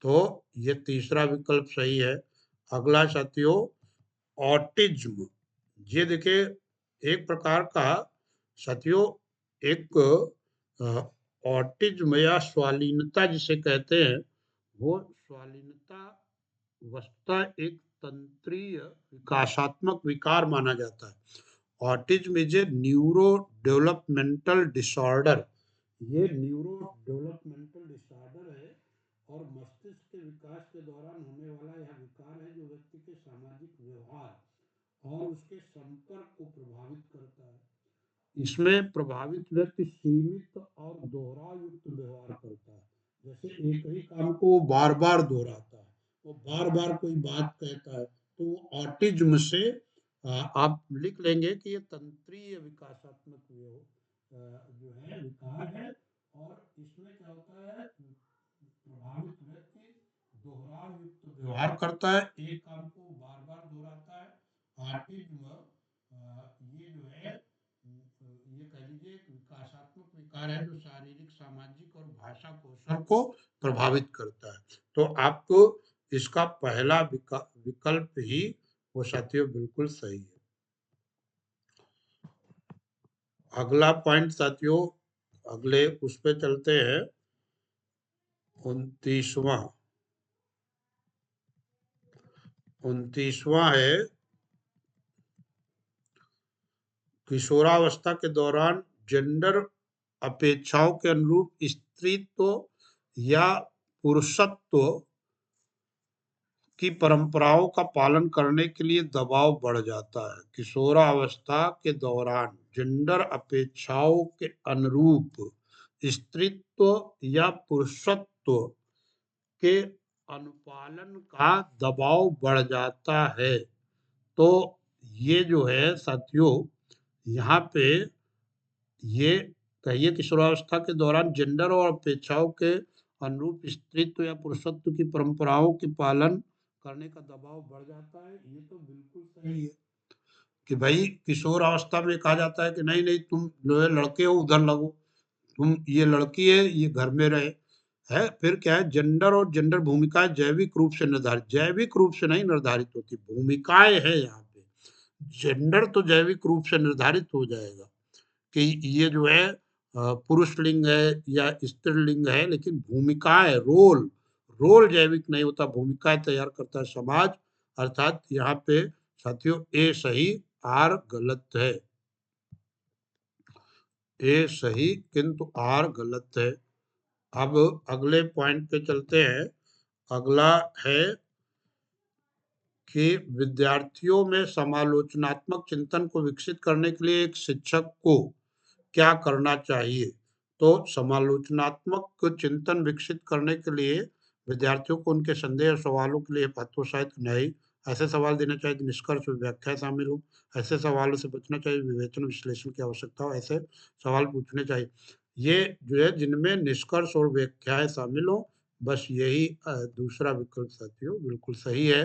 तो ये तीसरा विकल्प सही है। अगला साथियों ऑटिज्म। ये देखिए एक प्रकार का साथियों एक ऑटिज्म या स्वालीनता जिसे कहते हैं, वो स्वालीनता वस्तुतः एक तंत्रीय विकासात्मक विकार माना जाता है। Autism is a neuro developmental disorder. ये न्यूरो डेवलपमेंटल डिसऑर्डर है और मस्तिष्क के विकास के दौरान होने वाला यह विकार है जो व्यक्ति के सामाजिक व्यवहार और उसके संपर्क को प्रभावित करता है। इसमें प्रभावित व्यक्ति सीमित और दोहरायुक्त व्यवहार करता है। जैसे एक ही काम को वो बार बार दोहराता है, वो बार बार कोई बात कहता है, तो वो ऑटिज्म से आप लिख लेंगे कि ये तंत्रीय विकासात्मक जो है विकार है। और इसमें क्या होता है, प्रभावित व्यक्ति दोहराव युक्त व्यवहार करता है, एक काम को बार बार दोहराता है। ऑटिज्म ये जो है ये कह लीजिए एक विकासात्मक विकार है जो शारीरिक, सामाजिक और भाषा कौशल को प्रभावित करता है। तो आपको इसका पहला विकल्प ही वो साथियों बिल्कुल सही है। अगला पॉइंट साथियों, अगले उस पे चलते हैं 29वां। 29वां है किशोरावस्था के दौरान जेंडर अपेक्षाओं के अनुरूप स्त्रीत्व या पुरुषत्व की परंपराओं का पालन करने के लिए दबाव बढ़ जाता है। किशोरावस्था के दौरान जेंडर अपेक्षाओं के अनुरूप स्त्रीत्व या पुरुषत्व के अनुपालन का दबाव बढ़ जाता है। तो ये जो है साथियों यहाँ पे ये कहिए किशोरावस्था के दौरान जेंडर और अपेक्षाओं के अनुरूप स्त्रीत्व या पुरुषत्व की परंपराओं के पालन करने का दबाव बढ़ जाता है। ये तो बिल्कुल सही है कि भाई किशोर अवस्था में कहा जाता है कि नहीं नहीं तुम जो है लड़के हो उधर लगो, तुम ये लड़की है, ये घर में रहे, है। फिर क्या है, जेंडर और जेंडर भूमिकाएं जैविक रूप से निर्धारित, जैविक रूप से नहीं निर्धारित होती, भूमिकाएं है यहाँ पे। जेंडर तो जैविक रूप से निर्धारित हो जाएगा कि ये जो है पुरुष लिंग है या स्त्रीलिंग है, लेकिन भूमिकाएं, रोल, रोल जैविक नहीं होता, भूमिकाएं तैयार करता है समाज। अर्थात यहाँ पे साथियों ए सही, आर गलत है। ए सही किंतु आर गलत है। अब अगले पॉइंट पे चलते हैं। अगला है कि विद्यार्थियों में समालोचनात्मक चिंतन को विकसित करने के लिए एक शिक्षक को क्या करना चाहिए? तो समालोचनात्मक चिंतन विकसित करने के लिए विद्यार्थियों को उनके संदेह और सवालों के लिए हतोत्साहित नहीं, ऐसे सवाल देने चाहिए कि निष्कर्ष और व्याख्या शामिल हो। ऐसे सवालों से बचना चाहिए, विवेचन विश्लेषण की आवश्यकता हो, ऐसे सवाल पूछने चाहिए। ये जो है जिनमें निष्कर्ष और व्याख्याएं शामिल हो, बस यही दूसरा विकल्प साथियों बिल्कुल सही है।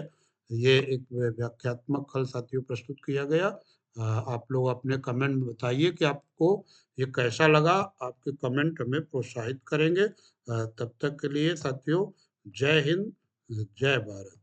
ये एक व्याख्यात्मक हल साथियों प्रस्तुत किया गया। आप लोग अपने कमेंट में बताइए कि आपको ये कैसा लगा। आपके कमेंट हमें प्रोत्साहित करेंगे। तब तक के लिए साथियों, जय हिंद, जय भारत।